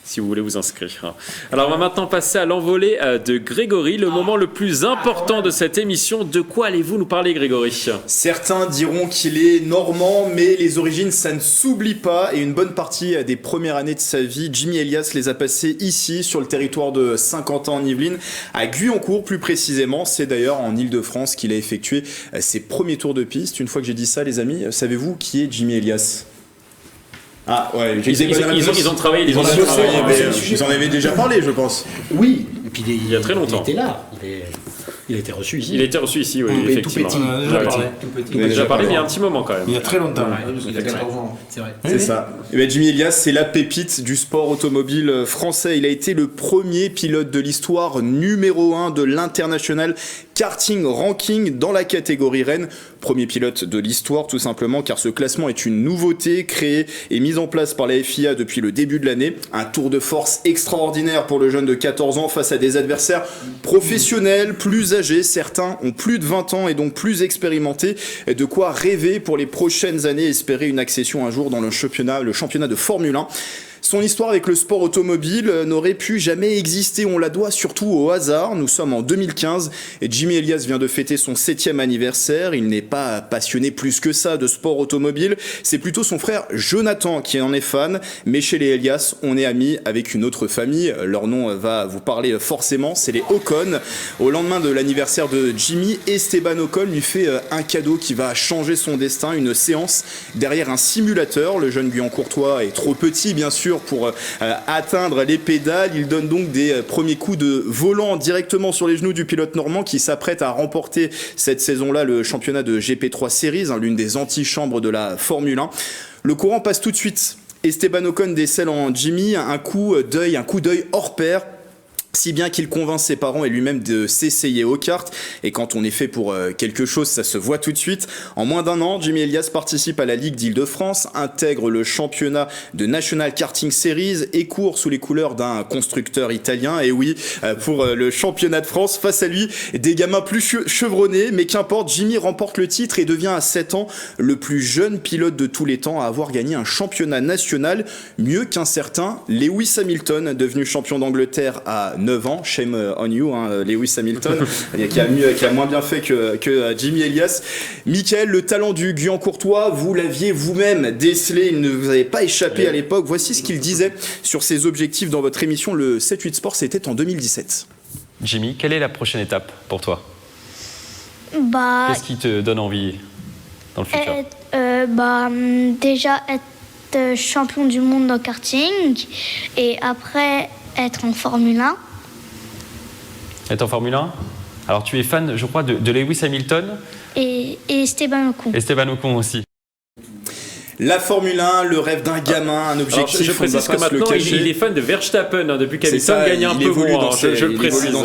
si vous voulez vous inscrire. Alors on va maintenant passer à l'envolée de Grégory, le moment le plus important de cette émission. De quoi allez-vous nous parler, Grégory ? Certains diront qu'il est normand, mais les origines, ça ne s'oublie pas. Et une bonne partie des premières années de sa vie, Jimmy Elias les a passées ici, sur le territoire de Saint-Quentin en Yvelines, à Guyancourt plus précisément. C'est d'ailleurs en Ile-de-France qu'il a effectué ses premiers tours de piste. Une fois que j'ai dit ça, les amis, savez-vous qui est Jimmy Elias ? Ah ouais, ils ont travaillé, ils en avaient déjà parlé, je pense. Oui, et puis il y a très longtemps. Il était là. Il a été reçu ici. Il a été reçu ici, oui, tout effectivement. petit. On en a déjà parlé. On a déjà parlé, mais il y a un petit moment quand même. Il y a très longtemps. Il a 14 ans. C'est vrai. C'est ça. Et bien, Jimmy Elias, c'est la pépite du sport automobile français. Il a été le premier pilote de l'histoire numéro 1 de l'International Karting Ranking dans la catégorie Rennes. Premier pilote de l'histoire, tout simplement, car ce classement est une nouveauté créée et mise en place par la FIA depuis le début de l'année. Un tour de force extraordinaire pour le jeune de 14 ans face à des adversaires professionnels, plus âgés. Certains ont plus de 20 ans et donc plus expérimentés. De quoi rêver pour les prochaines années, espérer une accession un jour dans le championnat de Formule 1. Son histoire avec le sport automobile n'aurait pu jamais exister, on la doit surtout au hasard. Nous sommes en 2015 et Jimmy Elias vient de fêter son 7e anniversaire. Il n'est pas passionné plus que ça de sport automobile, c'est plutôt son frère Jonathan qui en est fan. Mais chez les Elias, on est amis avec une autre famille. Leur nom va vous parler forcément, c'est les Ocon. Au lendemain de l'anniversaire de Jimmy, Esteban Ocon lui fait un cadeau qui va changer son destin, une séance derrière un simulateur. Le jeune Guyancourtois est trop petit bien sûr pour atteindre les pédales. Il donne donc des premiers coups de volant directement sur les genoux du pilote normand qui s'apprête à remporter cette saison-là le championnat de GP3 Series, l'une des antichambres de la Formule 1. Le courant passe tout de suite. Esteban Ocon décèle en Jimmy un coup d'œil hors pair, si bien qu'il convainc ses parents et lui-même de s'essayer aux cartes. Et quand on est fait pour quelque chose, ça se voit tout de suite. En moins d'un an, Jimmy Elias participe à la Ligue d'Île-de-France, intègre le championnat de National Karting Series et court sous les couleurs d'un constructeur italien. Et oui, pour le championnat de France, face à lui, des gamins plus chevronnés. Mais qu'importe, Jimmy remporte le titre et devient à 7 ans le plus jeune pilote de tous les temps à avoir gagné un championnat national, mieux qu'un certain Lewis Hamilton, devenu champion d'Angleterre à 9 ans, shame on you, Lewis Hamilton, qui a moins bien fait que Jimmy Elias. Michael, le talent du Guyancourtois, vous l'aviez vous-même décelé, il ne vous avait pas échappé à l'époque. Voici ce qu'il disait sur ses objectifs dans votre émission, le 7-8 Sport, c'était en 2017. Jimmy, quelle est la prochaine étape pour toi ? Qu'est-ce qui te donne envie dans le futur ? Déjà être champion du monde en karting et après être en Formule 1. Être en Formule 1 ? Alors tu es fan, je crois, de Lewis Hamilton Et Esteban Ocon. Esteban Ocon aussi. La Formule 1, le rêve d'un gamin, un objectif. Alors, je précise que maintenant il est fan de Verstappen depuis qu'Hamilton gagne un peu moins. Je le précise.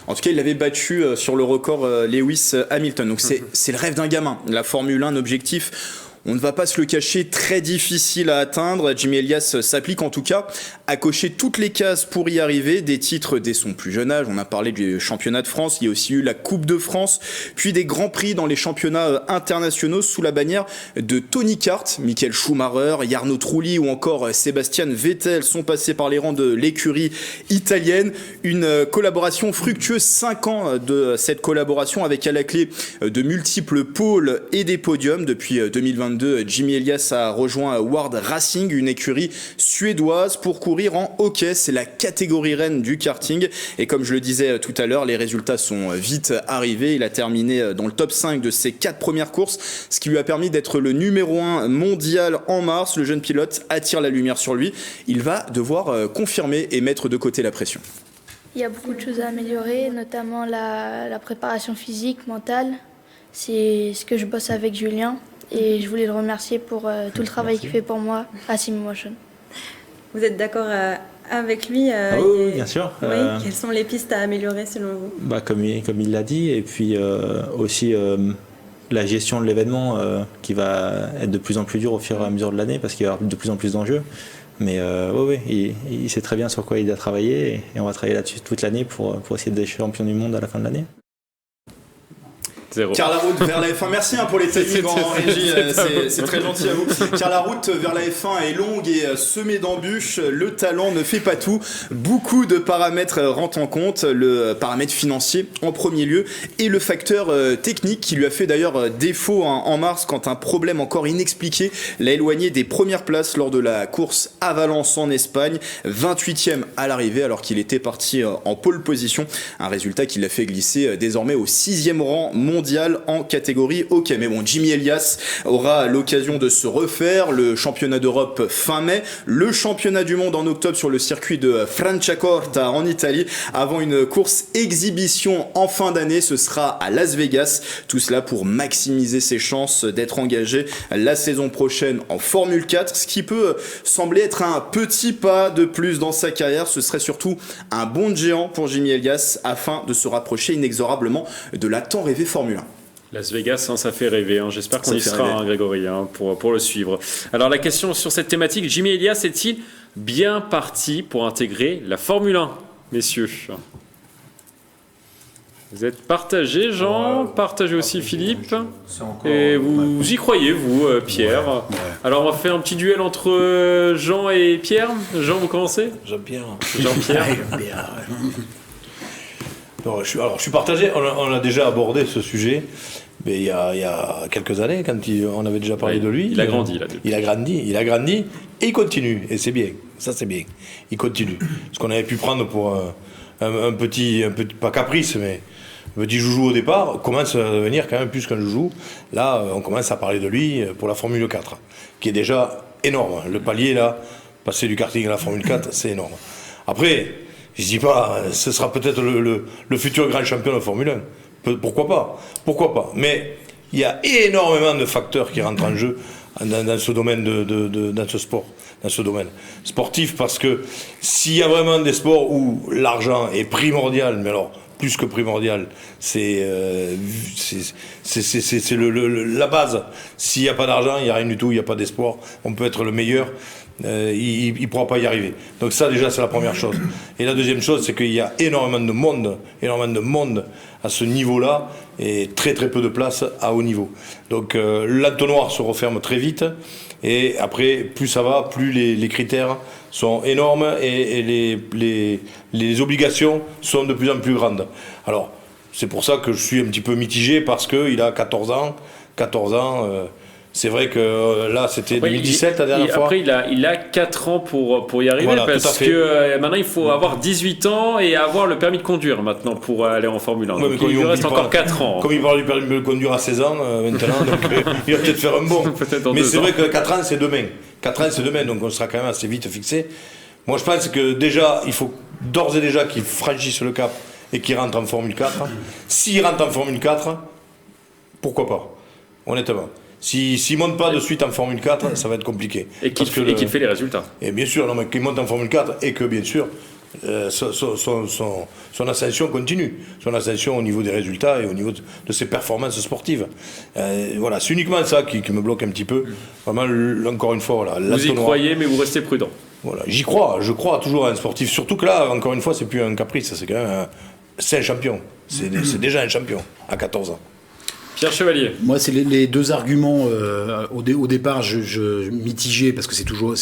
En tout cas, il avait battu sur le record Lewis Hamilton. Donc c'est le rêve d'un gamin. La Formule 1, un objectif. On ne va pas se le cacher, très difficile à atteindre. Jimmy Elias s'applique en tout cas à cocher toutes les cases pour y arriver. Des titres dès son plus jeune âge. On a parlé du championnat de France. Il y a aussi eu la Coupe de France. Puis des grands prix dans les championnats internationaux sous la bannière de Tony Kart. Michael Schumacher, Jarno Trulli ou encore Sebastian Vettel sont passés par les rangs de l'écurie italienne. Une collaboration fructueuse. 5 ans de cette collaboration avec à la clé de multiples pôles et des podiums. Depuis 2022, Jimmy Elias a rejoint Ward Racing, une écurie suédoise, pour courir en hockey. C'est la catégorie reine du karting. Et comme je le disais tout à l'heure, les résultats sont vite arrivés. Il a terminé dans le top 5 de ses 4 premières courses, ce qui lui a permis d'être le numéro 1 mondial en mars. Le jeune pilote attire la lumière sur lui. Il va devoir confirmer et mettre de côté la pression. Il y a beaucoup de choses à améliorer, notamment la préparation physique, mentale. C'est ce que je bosse avec Julien. Et je voulais le remercier pour tout le travail qu'il fait pour moi à Simimotion. Vous êtes d'accord avec lui Oui, bien sûr. Oui. Quelles sont les pistes à améliorer selon vous ? Comme il l'a dit, et puis aussi la gestion de l'événement qui va être de plus en plus dure au fur et à mesure de l'année parce qu'il y aura de plus en plus d'enjeux. Mais il sait très bien sur quoi il doit travailler et on va travailler là-dessus toute l'année pour essayer d'être champion du monde à la fin de l'année. 0. Car la route vers la F1, merci pour les timings en régie, c'est très gentil à vous. Car la route vers la F1 est longue et semée d'embûches, le talent ne fait pas tout. Beaucoup de paramètres rentrent en compte, le paramètre financier en premier lieu et le facteur technique qui lui a fait d'ailleurs défaut en mars quand un problème encore inexpliqué l'a éloigné des premières places lors de la course à Valence en Espagne, 28e à l'arrivée alors qu'il était parti en pole position, un résultat qui l'a fait glisser désormais au 6e rang mondial en catégorie hockey. Mais bon, Jimmy Elias aura l'occasion de se refaire, le championnat d'Europe fin mai, le championnat du monde en octobre sur le circuit de Franciacorta en Italie, avant une course exhibition en fin d'année, ce sera à Las Vegas, tout cela pour maximiser ses chances d'être engagé la saison prochaine en Formule 4, ce qui peut sembler être un petit pas de plus dans sa carrière, ce serait surtout un bond de géant pour Jimmy Elias afin de se rapprocher inexorablement de la tant rêvée Formule 1. Las Vegas, ça fait rêver. J'espère qu'on y sera, Grégory, pour le suivre. Alors la question sur cette thématique, Jimmy Elias est-il bien parti pour intégrer la Formule 1, messieurs? Vous êtes partagé, Jean, partagé aussi Philippe, et vous y croyez, vous, Pierre. Ouais. Alors on va faire un petit duel entre Jean et Pierre. Jean, vous commencez? Jean-Pierre. Non, je suis partagé. On a déjà abordé ce sujet, mais il y a quelques années, quand on avait déjà parlé de lui. Il a grandi, là. Il a grandi, et il continue. Et c'est bien. Ça, c'est bien. Il continue. Ce qu'on avait pu prendre pour un petit, pas caprice, mais un petit joujou au départ, commence à devenir quand même plus qu'un joujou. Là, on commence à parler de lui pour la Formule 4, qui est déjà énorme. Le palier, là, passer du karting à la Formule 4, c'est énorme. Après, je dis pas, ce sera peut-être le futur grand champion de Formule 1. Pourquoi pas. Mais il y a énormément de facteurs qui rentrent en jeu dans ce domaine, dans ce sport, dans ce domaine sportif, parce que s'il y a vraiment des sports où l'argent est primordial, mais alors plus que primordial, c'est la base. S'il n'y a pas d'argent, il n'y a rien du tout, il n'y a pas d'espoir, on peut être le meilleur. Il ne pourra pas y arriver. Donc ça déjà c'est la première chose. Et la deuxième chose c'est qu'il y a énormément de monde à ce niveau-là et très très peu de place à haut niveau. Donc l'entonnoir se referme très vite et après plus ça va, plus les critères sont énormes et les obligations sont de plus en plus grandes. Alors c'est pour ça que je suis un petit peu mitigé parce qu'il a 14 ans. C'est vrai que là, c'était 2017 la dernière fois. Après, il a 4 ans pour y arriver, voilà, parce que maintenant, il faut avoir 18 ans et avoir le permis de conduire maintenant pour aller en Formule 1. Ouais, donc, il lui reste encore 4 ans. Comme il parle du permis de conduire à 16 ans maintenant, donc, il va peut-être faire un bond. Mais c'est vrai que 4 ans, c'est demain. 4 ans, c'est demain, donc on sera quand même assez vite fixé. Moi, je pense que déjà, il faut d'ores et déjà qu'il franchisse le cap et qu'il rentre en Formule 4. S'il rentre en Formule 4, pourquoi pas, honnêtement. S'il ne monte pas de suite en Formule 4, ça va être compliqué. Et qu'il fait les résultats. Et bien sûr, mais qu'il monte en Formule 4 et que bien sûr, son ascension continue. Son ascension au niveau des résultats et au niveau de ses performances sportives. Voilà, c'est uniquement ça qui me bloque un petit peu. Vraiment, encore une fois, voilà. Vous y croyez, mais vous restez prudent. Voilà, je crois toujours à un sportif. Surtout que là, encore une fois, c'est plus un caprice, c'est quand même c'est un champion. C'est déjà un champion à 14 ans. Pierre Chevalier. Moi, c'est les deux arguments. Au départ, je mitigais parce que c'est toujours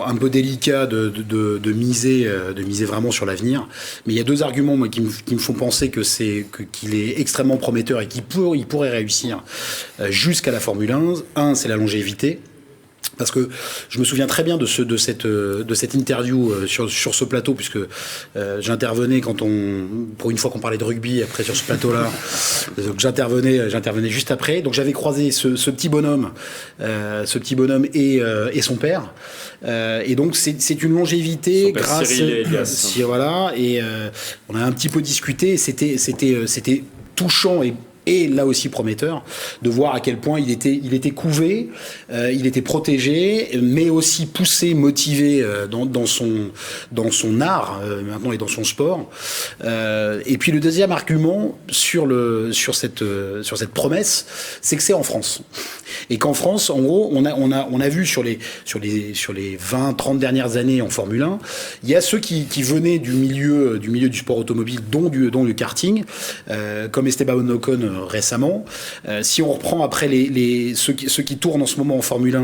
un peu délicat de miser vraiment sur l'avenir. Mais il y a deux arguments moi, qui me font penser qu'il est extrêmement prometteur et qu'il pourrait réussir jusqu'à la Formule 1. Un, c'est la longévité. Parce que je me souviens très bien de cette interview sur ce plateau, puisque j'intervenais pour une fois qu'on parlait de rugby, après sur ce plateau-là, donc j'intervenais juste après. Donc j'avais croisé ce petit bonhomme et son père. Et donc c'est une longévité grâce Cyril et Elias. Voilà. Et on a un petit peu discuté. C'était touchant et et là aussi prometteur, de voir à quel point il était couvé, il était protégé, mais aussi poussé, motivé dans son art maintenant et dans son sport. Et puis le deuxième argument sur cette promesse, c'est que c'est en France. Et qu'en France, en gros, on a vu sur les 20-30 dernières années en Formule 1, il y a ceux qui venaient du milieu du sport automobile, dont du karting, comme Esteban Ocon récemment. Si on reprend après ceux qui tournent en ce moment en Formule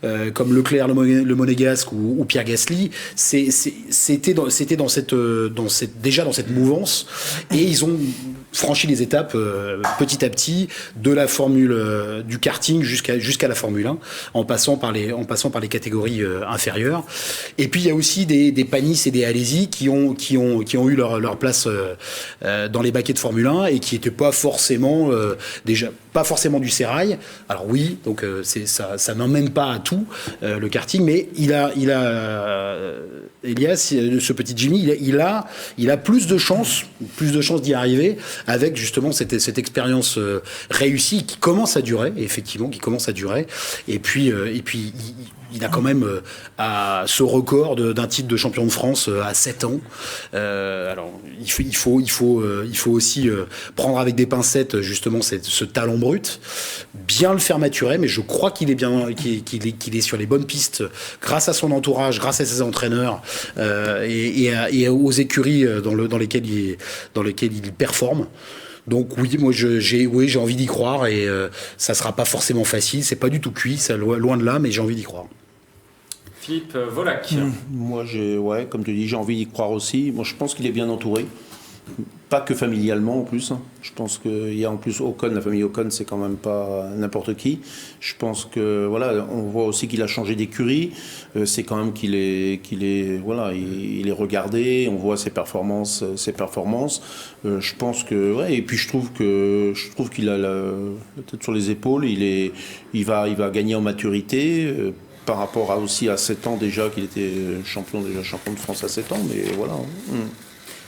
1, comme Leclerc, le Monégasque ou Pierre Gasly, c'était déjà dans cette mouvance, et ils ont franchi les étapes petit à petit de la formule du karting jusqu'à la Formule 1, en passant par les catégories inférieures. Et puis il y a aussi des Panis et des Alesi qui ont eu leur place dans les baquets de Formule 1 et qui n'étaient pas forcément du sérail. Alors oui, donc ça n'emmène pas à tout le karting, mais Elias, ce petit Jimmy, il a plus de chances d'y arriver avec justement cette expérience réussie qui commence à durer, effectivement, et puis il a quand même ce record d'un titre de champion de France à 7 ans. Alors il faut aussi prendre avec des pincettes justement ce talent brut, bien le faire maturer, mais je crois qu'il est sur les bonnes pistes grâce à son entourage, grâce à ses entraîneurs et aux écuries dans lesquelles il performe. Donc oui, moi j'ai envie d'y croire, et ça sera pas forcément facile, c'est pas du tout cuit, ça, loin de là, mais j'ai envie d'y croire. Philippe Volac. Moi comme tu dis, j'ai envie d'y croire aussi. Moi je pense qu'il est bien entouré. Pas que familialement en plus. Je pense qu'il y a en plus Ocon, la famille Ocon, c'est quand même pas n'importe qui. Je pense que on voit aussi qu'il a changé d'écurie. C'est quand même qu'il est il est regardé. On voit ses performances. Je pense que et puis je trouve qu'il a la tête sur les épaules. Il va gagner en maturité. Par rapport aussi à 7 ans déjà qu'il était champion de France à 7 ans, mais voilà.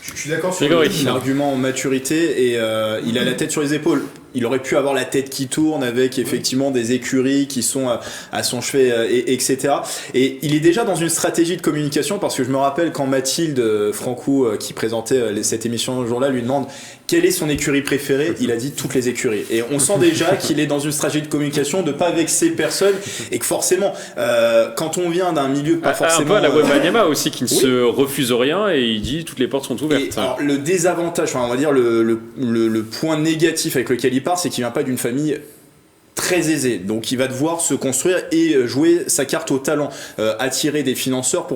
Je suis d'accord sur l'argument maturité, et il a la tête sur les épaules. Il aurait pu avoir la tête qui tourne avec effectivement des écuries qui sont à son chevet, etc. Et il est déjà dans une stratégie de communication, parce que je me rappelle quand Mathilde Francou, qui présentait cette émission ce jour-là, lui demande quelle est son écurie préférée, il a dit toutes les écuries. Et on sent déjà qu'il est dans une stratégie de communication, de pas vexer personne, et que forcément, quand on vient d'un milieu pas forcément... Un peu à la Wembanyama aussi, qui ne se refuse rien, et il dit toutes les portes sont ouvertes. Et alors, le désavantage, on va dire le point négatif avec lequel il part, c'est qu'il vient pas d'une famille très aisé, donc il va devoir se construire et jouer sa carte au talent, attirer des financeurs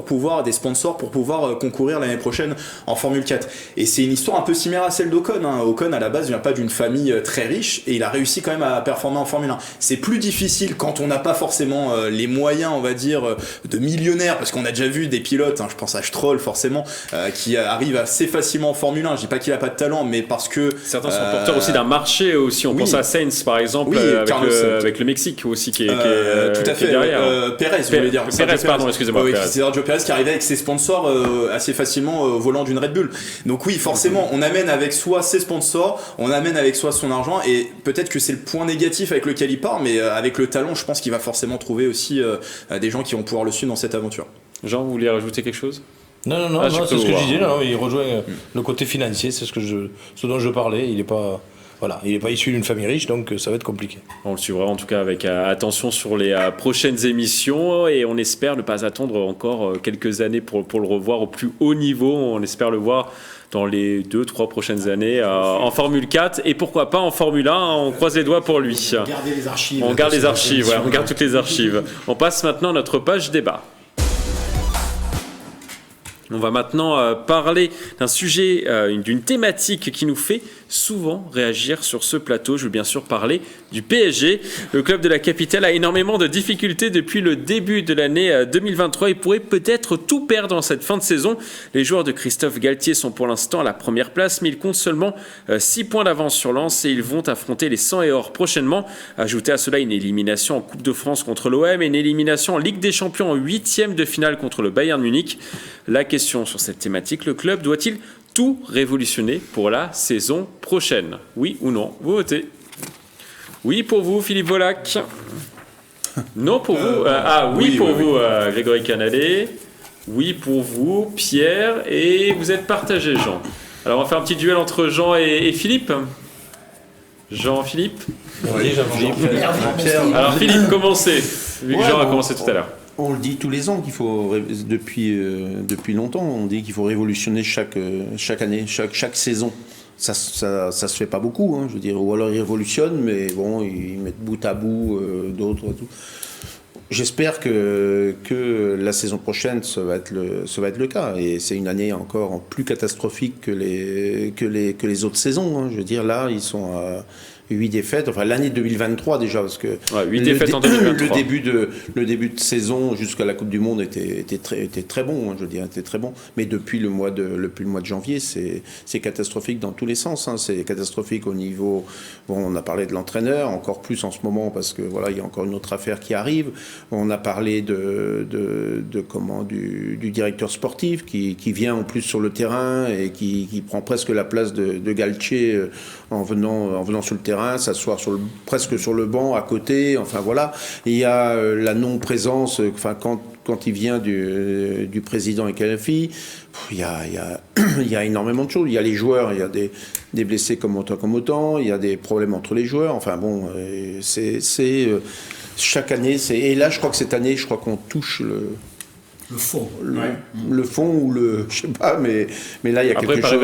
des sponsors pour pouvoir concourir l'année prochaine en Formule 4. Et c'est une histoire un peu similaire à celle d'Ocon. Ocon à la base vient pas d'une famille très riche, et il a réussi quand même à performer en Formule 1. C'est plus difficile quand on n'a pas forcément les moyens, on va dire, de millionnaires, parce qu'on a déjà vu des pilotes, je pense à Stroll forcément, qui arrivent assez facilement en Formule 1. Je dis pas qu'il a pas de talent, mais parce que certains sont porteurs aussi d'un marché aussi. On pense à Sainz par exemple, avec le Mexique aussi qui est tout à fait derrière. Pérez, vous voulez dire pardon, excusez-moi. C'est Sergio Pérez qui arrivait avec ses sponsors assez facilement au volant d'une Red Bull. Donc oui, forcément, on amène avec soi ses sponsors, on amène avec soi son argent, et peut-être que c'est le point négatif avec lequel il part, mais avec le talent, je pense qu'il va forcément trouver aussi des gens qui vont pouvoir le suivre dans cette aventure. Jean, vous vouliez rajouter quelque chose ? Non, c'est ce que je disais. Non, il rejoint le côté financier, c'est ce dont je parlais. Il n'est pas issu d'une famille riche, donc ça va être compliqué. On le suivra en tout cas avec attention sur les prochaines émissions, et on espère ne pas attendre encore quelques années pour le revoir au plus haut niveau. On espère le voir dans les 2-3 prochaines années en Formule 4, et pourquoi pas en Formule 1. On croise les doigts pour lui. On garde les archives, on garde toutes les archives. On passe maintenant à notre page débat. On va maintenant parler d'un sujet, d'une thématique qui nous fait souvent réagir sur ce plateau. Je veux bien sûr parler du PSG. Le club de la capitale a énormément de difficultés depuis le début de l'année 2023. Il pourrait peut-être tout perdre en cette fin de saison. Les joueurs de Christophe Galtier sont pour l'instant à la première place, mais ils comptent seulement 6 points d'avance sur Lens, et ils vont affronter les 100 et or prochainement. Ajoutez à cela une élimination en Coupe de France contre l'OM et une élimination en Ligue des Champions en 8e de finale contre le Bayern Munich. La question sur cette thématique: le club doit-il tout révolutionner pour la saison prochaine? Oui ou non? Vous votez. Oui pour vous, Philippe Volac. Non pour vous. Oui pour vous, Grégory Canalet. Oui pour vous, Pierre. Et vous êtes partagé, Jean. Alors on va faire un petit duel entre Jean et Philippe. Jean-Philippe. Oui, Pierre. Alors Philippe, commencez. Vu que Jean a commencé tout à l'heure. On le dit tous les ans qu'il faut, depuis longtemps, on dit qu'il faut révolutionner chaque année, chaque saison. Ça se fait pas beaucoup, hein, je veux dire. Ou alors ils révolutionnent, mais bon, ils mettent bout à bout d'autres et tout. J'espère que la saison prochaine, ça va être le cas. Et c'est une année encore plus catastrophique que les autres saisons. Hein. Je veux dire, là, ils sont à 8 défaites. Enfin, l'année 2023 déjà, parce que 8 défaites en 2023. Le début de saison jusqu'à la Coupe du Monde était très bon. Hein, je veux dire, était très bon. Mais depuis le mois de janvier, c'est catastrophique dans tous les sens. Hein. C'est catastrophique au niveau. Bon, on a parlé de l'entraîneur, encore plus en ce moment parce que voilà, il y a encore une autre affaire qui arrive. On a parlé du directeur sportif qui vient en plus sur le terrain et qui prend presque la place de Galtier en venant sur le terrain, s'asseoir presque sur le banc à côté. Enfin voilà, il y a la non-présence. Enfin quand il vient du président et Kadhafi, il y a énormément de choses. Il y a les joueurs, il y a des blessés comme autant, il y a des problèmes entre les joueurs. Enfin bon, c'est chaque année. Et là, je crois que cette année, qu'on touche le fond. Le fond ou je sais pas, mais là, il y a quelque chose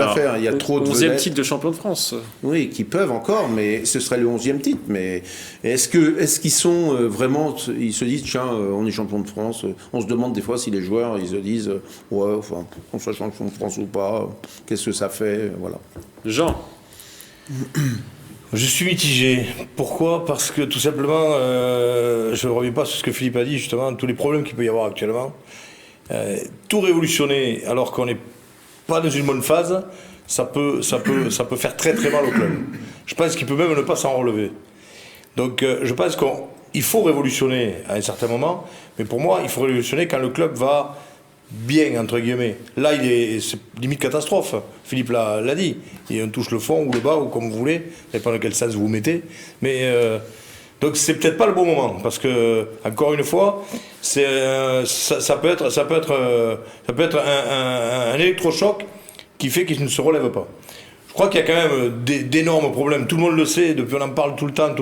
à faire. Il y a trop de 11e titre de champion de France. Oui, qui peuvent encore, mais ce serait le 11e titre. Mais est-ce qu'ils sont vraiment, ils se disent, tiens, on est champion de France. On se demande des fois si les joueurs, ils se disent, ouais, enfin, on soit champion de France ou pas, qu'est-ce que ça fait, voilà. Jean. Je suis mitigé. Pourquoi ? Parce que tout simplement, je ne reviens pas sur ce que Philippe a dit, justement, tous les problèmes qu'il peut y avoir actuellement. Tout révolutionner alors qu'on n'est pas dans une bonne phase, ça peut faire très très mal au club. Je pense qu'il peut même ne pas s'en relever. Donc je pense qu'il faut révolutionner à un certain moment, mais pour moi, il faut révolutionner quand le club va bien, entre guillemets. Là, c'est limite catastrophe. Philippe l'a dit. On touche le fond ou le bas, ou comme vous voulez. Ça dépend dans quel sens vous vous mettez. Mais, donc, c'est peut-être pas le bon moment. Parce que, encore une fois, ça peut être un électrochoc qui fait qu'il ne se relève pas. Je crois qu'il y a quand même d'énormes problèmes. Tout le monde le sait. Depuis, on en parle tout le temps.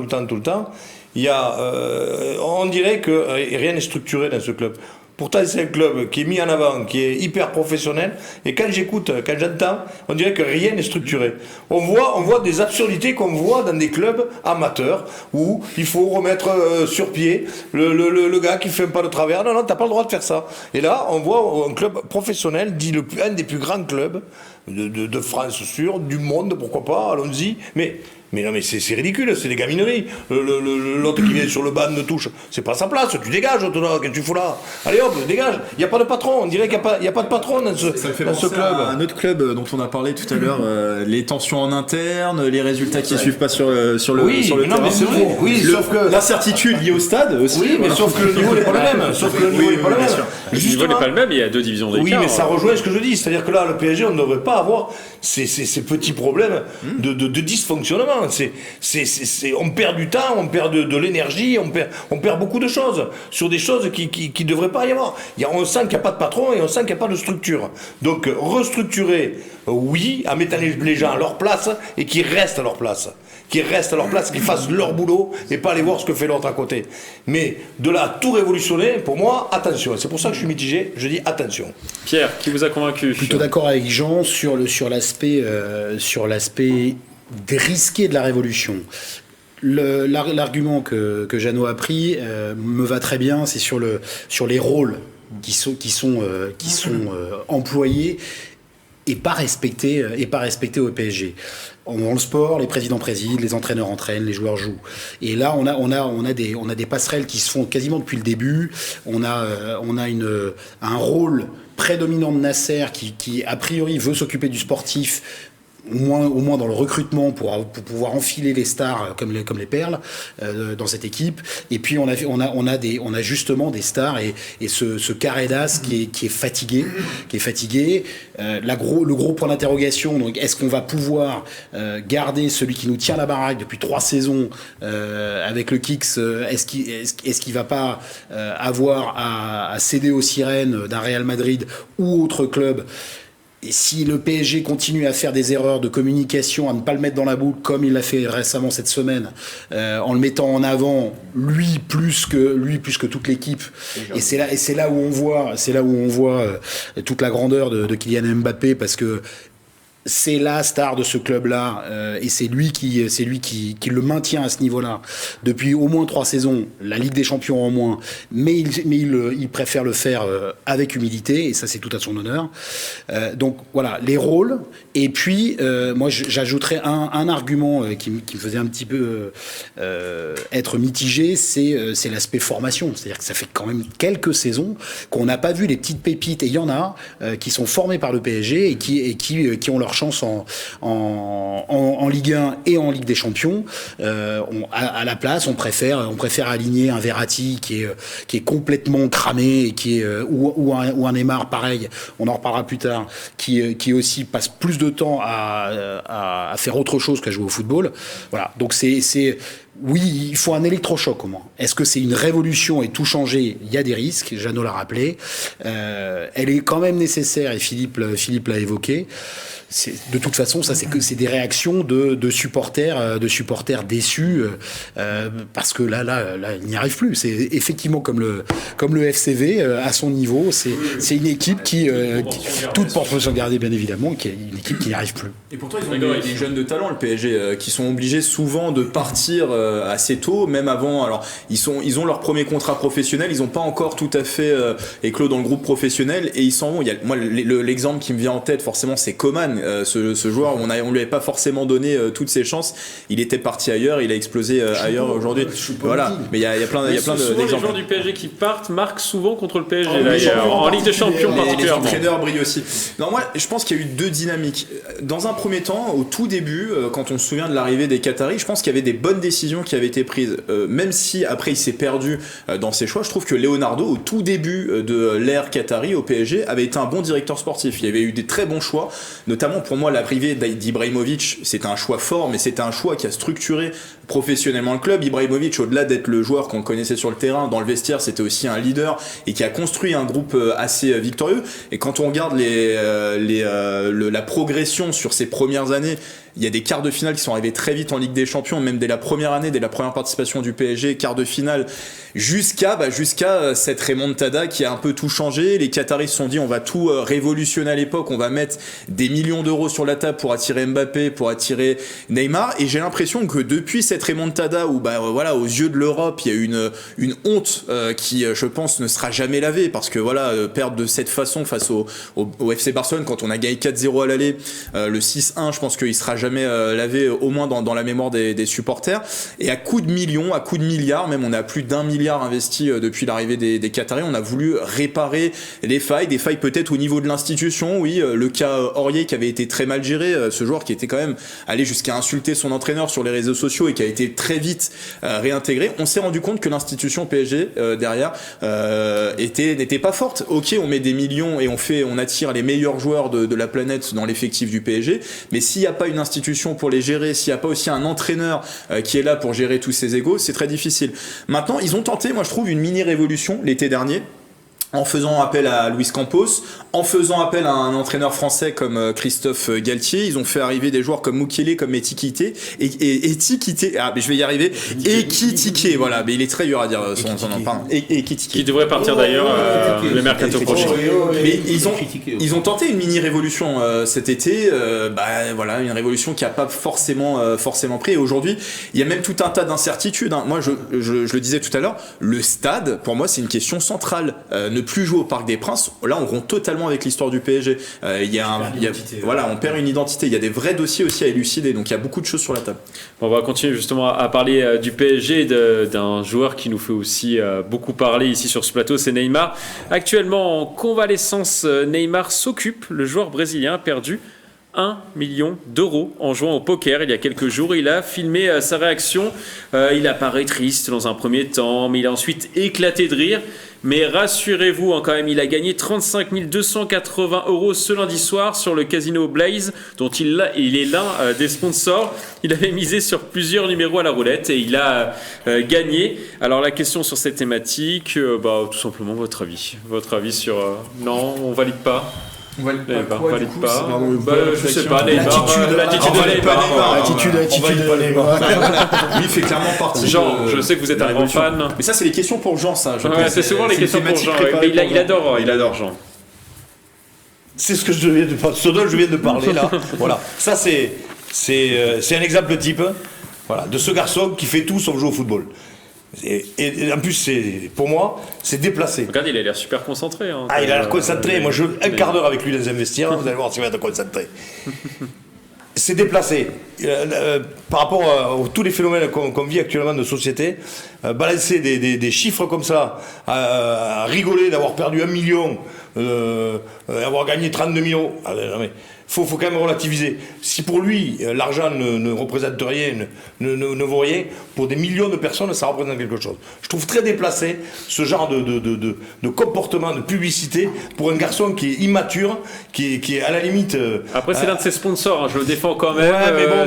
Il y a, on dirait que rien n'est structuré dans ce club. Pourtant, c'est un club qui est mis en avant, qui est hyper professionnel. Et quand j'entends, on dirait que rien n'est structuré. On voit des absurdités qu'on voit dans des clubs amateurs où il faut remettre sur pied le gars qui fait un pas de travers. Non, t'as pas le droit de faire ça. Et là, on voit un club professionnel, dit un des plus grands clubs de France sûre, du monde, pourquoi pas, allons-y. Mais non, mais c'est ridicule, c'est des gamineries. L'autre qui vient sur le banc de touche, c'est pas sa place, tu dégages, qu'est-ce que tu fous là ? Allez hop, dégage. Il n'y a pas de patron, on dirait qu'il n'y a pas de patron dans ce club. Un autre club dont on a parlé tout à l'heure, les tensions en interne, les résultats qui ne suivent pas sur le terrain. Mais c'est vrai. Oui, sauf que l'incertitude liée au stade aussi. Oui, mais sauf que le niveau n'est pas le même. Le niveau n'est pas le même, il y a 2 divisions d'écart. Oui, mais ça rejoint ce que je dis. C'est-à-dire que là, le PSG, on ne devrait pas avoir ces petits problèmes de dysfonctionnement. On perd du temps, on perd de l'énergie, on perd beaucoup de choses sur des choses qui devraient pas y avoir. On sent qu'il n'y a pas de patron et on sent qu'il n'y a pas de structure. Donc restructurer, oui, en mettant les gens à leur place et qu'ils restent à leur place. Qu'ils fassent leur boulot et pas aller voir ce que fait l'autre à côté. Mais de là à tout révolutionner, pour moi, attention. C'est pour ça que je suis mitigé, je dis attention. Pierre, qui vous a convaincu ? Plutôt d'accord avec Jean sur l'aspect risqué de la révolution. L'argument que Jeannot a pris me va très bien, c'est sur les rôles qui sont employés et pas respectés au PSG. Dans le sport, les présidents président, les entraîneurs entraînent, les joueurs jouent. Et là, on a des passerelles qui se font quasiment depuis le début. On a un rôle prédominant de Nasser qui a priori veut s'occuper du sportif, au moins dans le recrutement pour pouvoir enfiler les stars comme les perles dans cette équipe. Et puis on a justement des stars et ce Carreras qui est fatigué. Le gros point d'interrogation, donc est-ce qu'on va pouvoir garder celui qui nous tient la baraque depuis 3 saisons avec le Kicks, est-ce qu'il va pas avoir à céder aux sirènes d'un Real Madrid ou autre club? Et si le PSG continue à faire des erreurs de communication, à ne pas le mettre dans la boucle comme il l'a fait récemment cette semaine, en le mettant en avant, lui plus que toute l'équipe, et c'est là où on voit toute la grandeur de Kylian Mbappé, parce que c'est la star de ce club-là, et c'est lui qui le maintient à ce niveau-là depuis au moins 3 saisons, la Ligue des Champions en moins, mais il préfère le faire avec humilité, et ça c'est tout à son honneur. Donc voilà, les rôles. Et puis moi j'ajouterais un argument qui me faisait un petit peu être mitigé, c'est l'aspect formation. C'est-à-dire que ça fait quand même quelques saisons qu'on n'a pas vu les petites pépites, et il y en a qui sont formées par le PSG et qui ont leur chance en Ligue 1 et en Ligue des Champions. À la place, on préfère aligner un Verratti qui est complètement cramé, et ou un Neymar pareil, on en reparlera plus tard, qui aussi passe plus de temps à faire autre chose qu'à jouer au football. Voilà. Donc oui, il faut un électrochoc au moins. Est-ce que c'est une révolution et tout changer? Il y a des risques, Jeannot l'a rappelé. Elle est quand même nécessaire, et Philippe l'a évoqué. De toute façon, ça c'est des réactions de supporters déçus, parce que là il n'y arrive plus. C'est effectivement comme le FCV à son niveau. C'est une équipe qui toute proportion gardée bien évidemment, qui est une équipe qui n'y arrive plus. Et pourtant ils ont des jeunes de talent, le PSG, qui sont obligés souvent de partir assez tôt, même avant. Alors ils ont leur premier contrat professionnel, ils n'ont pas encore tout à fait éclos dans le groupe professionnel, et ils s'en vont. Moi l'exemple qui me vient en tête forcément, c'est Coman. Ce joueur, on lui avait pas forcément donné toutes ses chances. Il était parti ailleurs, il a explosé ailleurs aujourd'hui. Voilà, mais il y a plein d'exemples. Les joueurs du PSG qui partent marquent souvent contre le PSG en Ligue des Champions particulièrement. Les entraîneurs brillent aussi. Non, moi, je pense qu'il y a eu 2 dynamiques. Dans un premier temps, au tout début, quand on se souvient de l'arrivée des Qataris, je pense qu'il y avait des bonnes décisions qui avaient été prises. Même si après il s'est perdu dans ses choix, je trouve que Leonardo, au tout début de l'ère Qatari au PSG, avait été un bon directeur sportif. Il y avait eu des très bons choix, notamment pour moi l'arrivée d'Ibrahimovic, c'était un choix fort, mais c'était un choix qui a structuré professionnellement le club. Ibrahimovic, au-delà d'être le joueur qu'on connaissait sur le terrain, dans le vestiaire, c'était aussi un leader et qui a construit un groupe assez victorieux. Et quand on regarde la progression sur ces premières années, il y a des quarts de finale qui sont arrivés très vite en Ligue des Champions, même dès la première année, dès la première participation du PSG, quart de finale, jusqu'à cette remontada qui a un peu tout changé. Les Qataris se sont dit on va tout révolutionner à l'époque, on va mettre des millions d'euros sur la table pour attirer Mbappé, pour attirer Neymar, et j'ai l'impression que depuis cette remontada où aux yeux de l'Europe il y a une honte qui je pense ne sera jamais lavée, parce que perdre de cette façon face au FC Barcelone quand on a gagné 4-0 à l'aller, le 6-1, je pense qu'il sera jamais lavé, au moins dans la mémoire des supporters, et à coups de millions, à coups de milliards même, on a plus d'1 milliard investi depuis l'arrivée des Qataris. On a voulu réparer des failles peut-être au niveau de l'institution. Oui, le cas Aurier qui avait été très mal géré, ce joueur qui était quand même allé jusqu'à insulter son entraîneur sur les réseaux sociaux et qui a été très vite réintégré. On s'est rendu compte que l'institution PSG derrière n'était pas forte. Ok, on met des millions et on attire les meilleurs joueurs de la planète dans l'effectif du PSG, mais s'il n'y a pas une institution pour les gérer, s'il n'y a pas aussi un entraîneur qui est là pour gérer tous ces égos, c'est très difficile. Maintenant, ils ont tenté, moi je trouve, une mini-révolution l'été dernier, en faisant appel à Luis Campos, en faisant appel à un entraîneur français comme Christophe Galtier. Ils ont fait arriver des joueurs comme Mukiele, comme Ekitike, je vais y arriver, Ekitike, voilà, mais il est très dur à dire son nom, pardon. Ekitike. Qui devrait partir d'ailleurs le mercato prochain. Mais ils ont tenté une mini-révolution cet été, une révolution qui n'a pas forcément pris, et aujourd'hui, il y a même tout un tas d'incertitudes. Moi, je le disais tout à l'heure, le stade, pour moi, c'est une question centrale. Ne plus jouer au Parc des Princes, là on rompt totalement avec l'histoire du PSG. On perd une identité. Il y a des vrais dossiers aussi à élucider, donc il y a beaucoup de choses sur la table. On va continuer justement à parler du PSG, d'un joueur qui nous fait aussi beaucoup parler ici sur ce plateau, c'est Neymar. Actuellement en convalescence, Neymar s'occupe, le joueur brésilien a perdu 1 million d'euros en jouant au poker il y a quelques jours. Il a filmé sa réaction. Il apparaît triste dans un premier temps, mais il a ensuite éclaté de rire. Mais rassurez-vous, quand même, il a gagné 35 280 € ce lundi soir sur le casino Blaze, dont il est l'un des sponsors. Il avait misé sur plusieurs numéros à la roulette et il a gagné. Alors la question sur cette thématique, tout simplement votre avis. Votre avis sur... non, on valide pas. On valide pas. On valide pas. Je sais pas, l'attitude de Neymar. L'attitude de Neymar. Lui, il fait clairement partie. Jean, je sais que vous êtes un grand fan. Mais ça, c'est les questions pour Jean, ça. C'est souvent les questions pour Jean. Il adore Jean. C'est ce dont je viens de parler là. Voilà. Ça, c'est un exemple type. Voilà, de ce garçon qui fait tout sauf jouer au football. Et en plus, pour moi, c'est déplacé. Regarde, il a l'air super concentré. Hein, il a l'air concentré. Moi, je veux un quart d'heure avec lui dans un vestiaire, vous allez voir s'il va être concentré. C'est déplacé. Par rapport à tous les phénomènes qu'on vit actuellement de société, balancer des chiffres comme ça, à rigoler d'avoir perdu 1 million, avoir gagné 32 000 euros. Faut quand même relativiser. Si pour lui, l'argent ne représente rien, ne vaut rien, pour des millions de personnes, ça représente quelque chose. Je trouve très déplacé ce genre de comportement, de publicité, pour un garçon qui est immature, qui est à la limite... Après, c'est l'un de ses sponsors, je le défends quand même.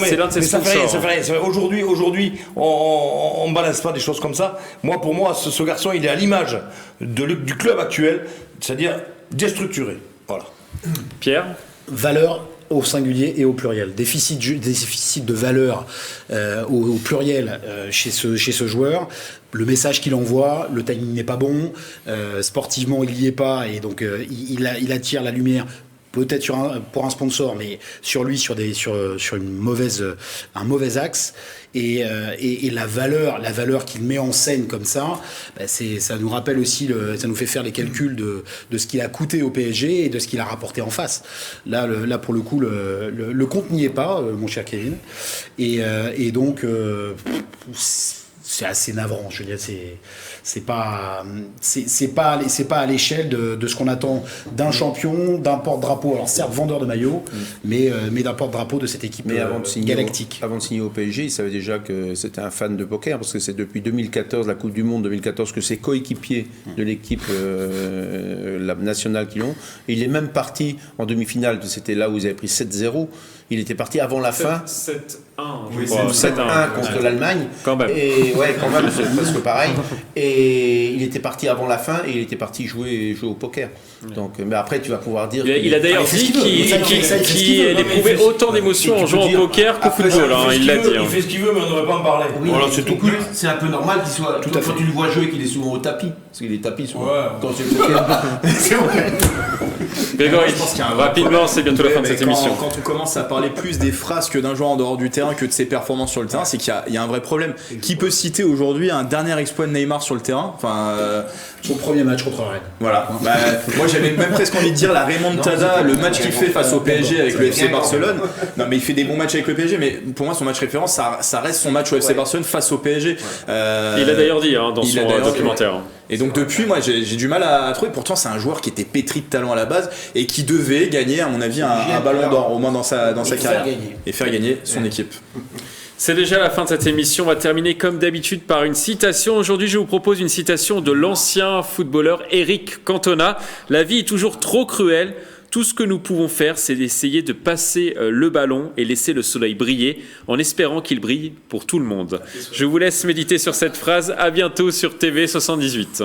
C'est l'un de ses sponsors. Ça fait rien. Aujourd'hui, on balance pas des choses comme ça. Pour moi, ce garçon, il est à l'image du club actuel, c'est-à-dire déstructuré. Voilà. Pierre ? Valeur au singulier et au pluriel. Déficit de valeur au pluriel chez ce joueur. Le message qu'il envoie, le timing n'est pas bon. Sportivement, il n'y est pas et donc il attire la lumière. Peut-être pour un sponsor, mais sur lui, sur un mauvais axe. Et la valeur qu'il met en scène comme ça, ça nous rappelle aussi, ça nous fait faire les calculs de ce qu'il a coûté au PSG et de ce qu'il a rapporté en face. Là pour le coup, le compte n'y est pas, mon cher Kevin. Et donc, c'est assez navrant. Je veux dire, c'est pas à l'échelle de ce qu'on attend d'un champion, d'un porte-drapeau. Alors certes vendeur de maillot, mais d'un porte-drapeau de cette équipe galactique. Avant de signer au PSG, il savait déjà que c'était un fan de poker parce que c'est depuis 2014, la Coupe du Monde 2014, que ses coéquipiers de l'équipe la nationale qui l'ont. Il est même parti en demi-finale. C'était là où ils avaient pris 7-0. Il était parti avant la fin. 7-1. Oui, 7-1 contre l'Allemagne. Quand même. Et quand même, c'est presque pareil. Et il était parti avant la fin et il était parti jouer au poker. Donc, mais après, tu vas pouvoir dire. Il a d'ailleurs dit qu'il éprouvait autant d'émotions en jouant au poker qu'au football. Il l'a dit. Il fait ce qu'il veut, mais on ne devrait pas en parler. Oui, voilà, c'est tout. C'est un peu normal qu'il soit. Tout à fait. Quand tu le vois jouer, qu'il est souvent au tapis. Parce qu'il est tapis souvent. Quand c'est le poker. C'est vrai. Grégory, rapidement, c'est bientôt la fin de cette émission. Quand on commence à parler plus des phrases que d'un joueur en dehors du terrain que de ses performances sur le terrain, c'est qu'il y a un vrai problème. Qui peut citer aujourd'hui un dernier exploit de Neymar sur le terrain? Son premier match contre Rennes. Voilà. Moi j'avais même presque envie de dire la remontada, le match qu'il fait face au PSG avec le FC Barcelone. Non mais il fait des bons matchs avec le PSG, mais pour moi son match référence, ça reste son match au FC Barcelone face au PSG. Il l'a d'ailleurs dit dans son documentaire. Et donc depuis, moi j'ai du mal à trouver. Pourtant c'est un joueur qui était pétri de talent à la base et qui devait gagner, à mon avis, un ballon d'or au moins dans sa carrière et faire gagner son équipe. C'est déjà la fin de cette émission. On va terminer comme d'habitude par une citation. Aujourd'hui, je vous propose une citation de l'ancien footballeur Eric Cantona. La vie est toujours trop cruelle. Tout ce que nous pouvons faire, c'est d'essayer de passer le ballon et laisser le soleil briller en espérant qu'il brille pour tout le monde. Je vous laisse méditer sur cette phrase. À bientôt sur TV 78.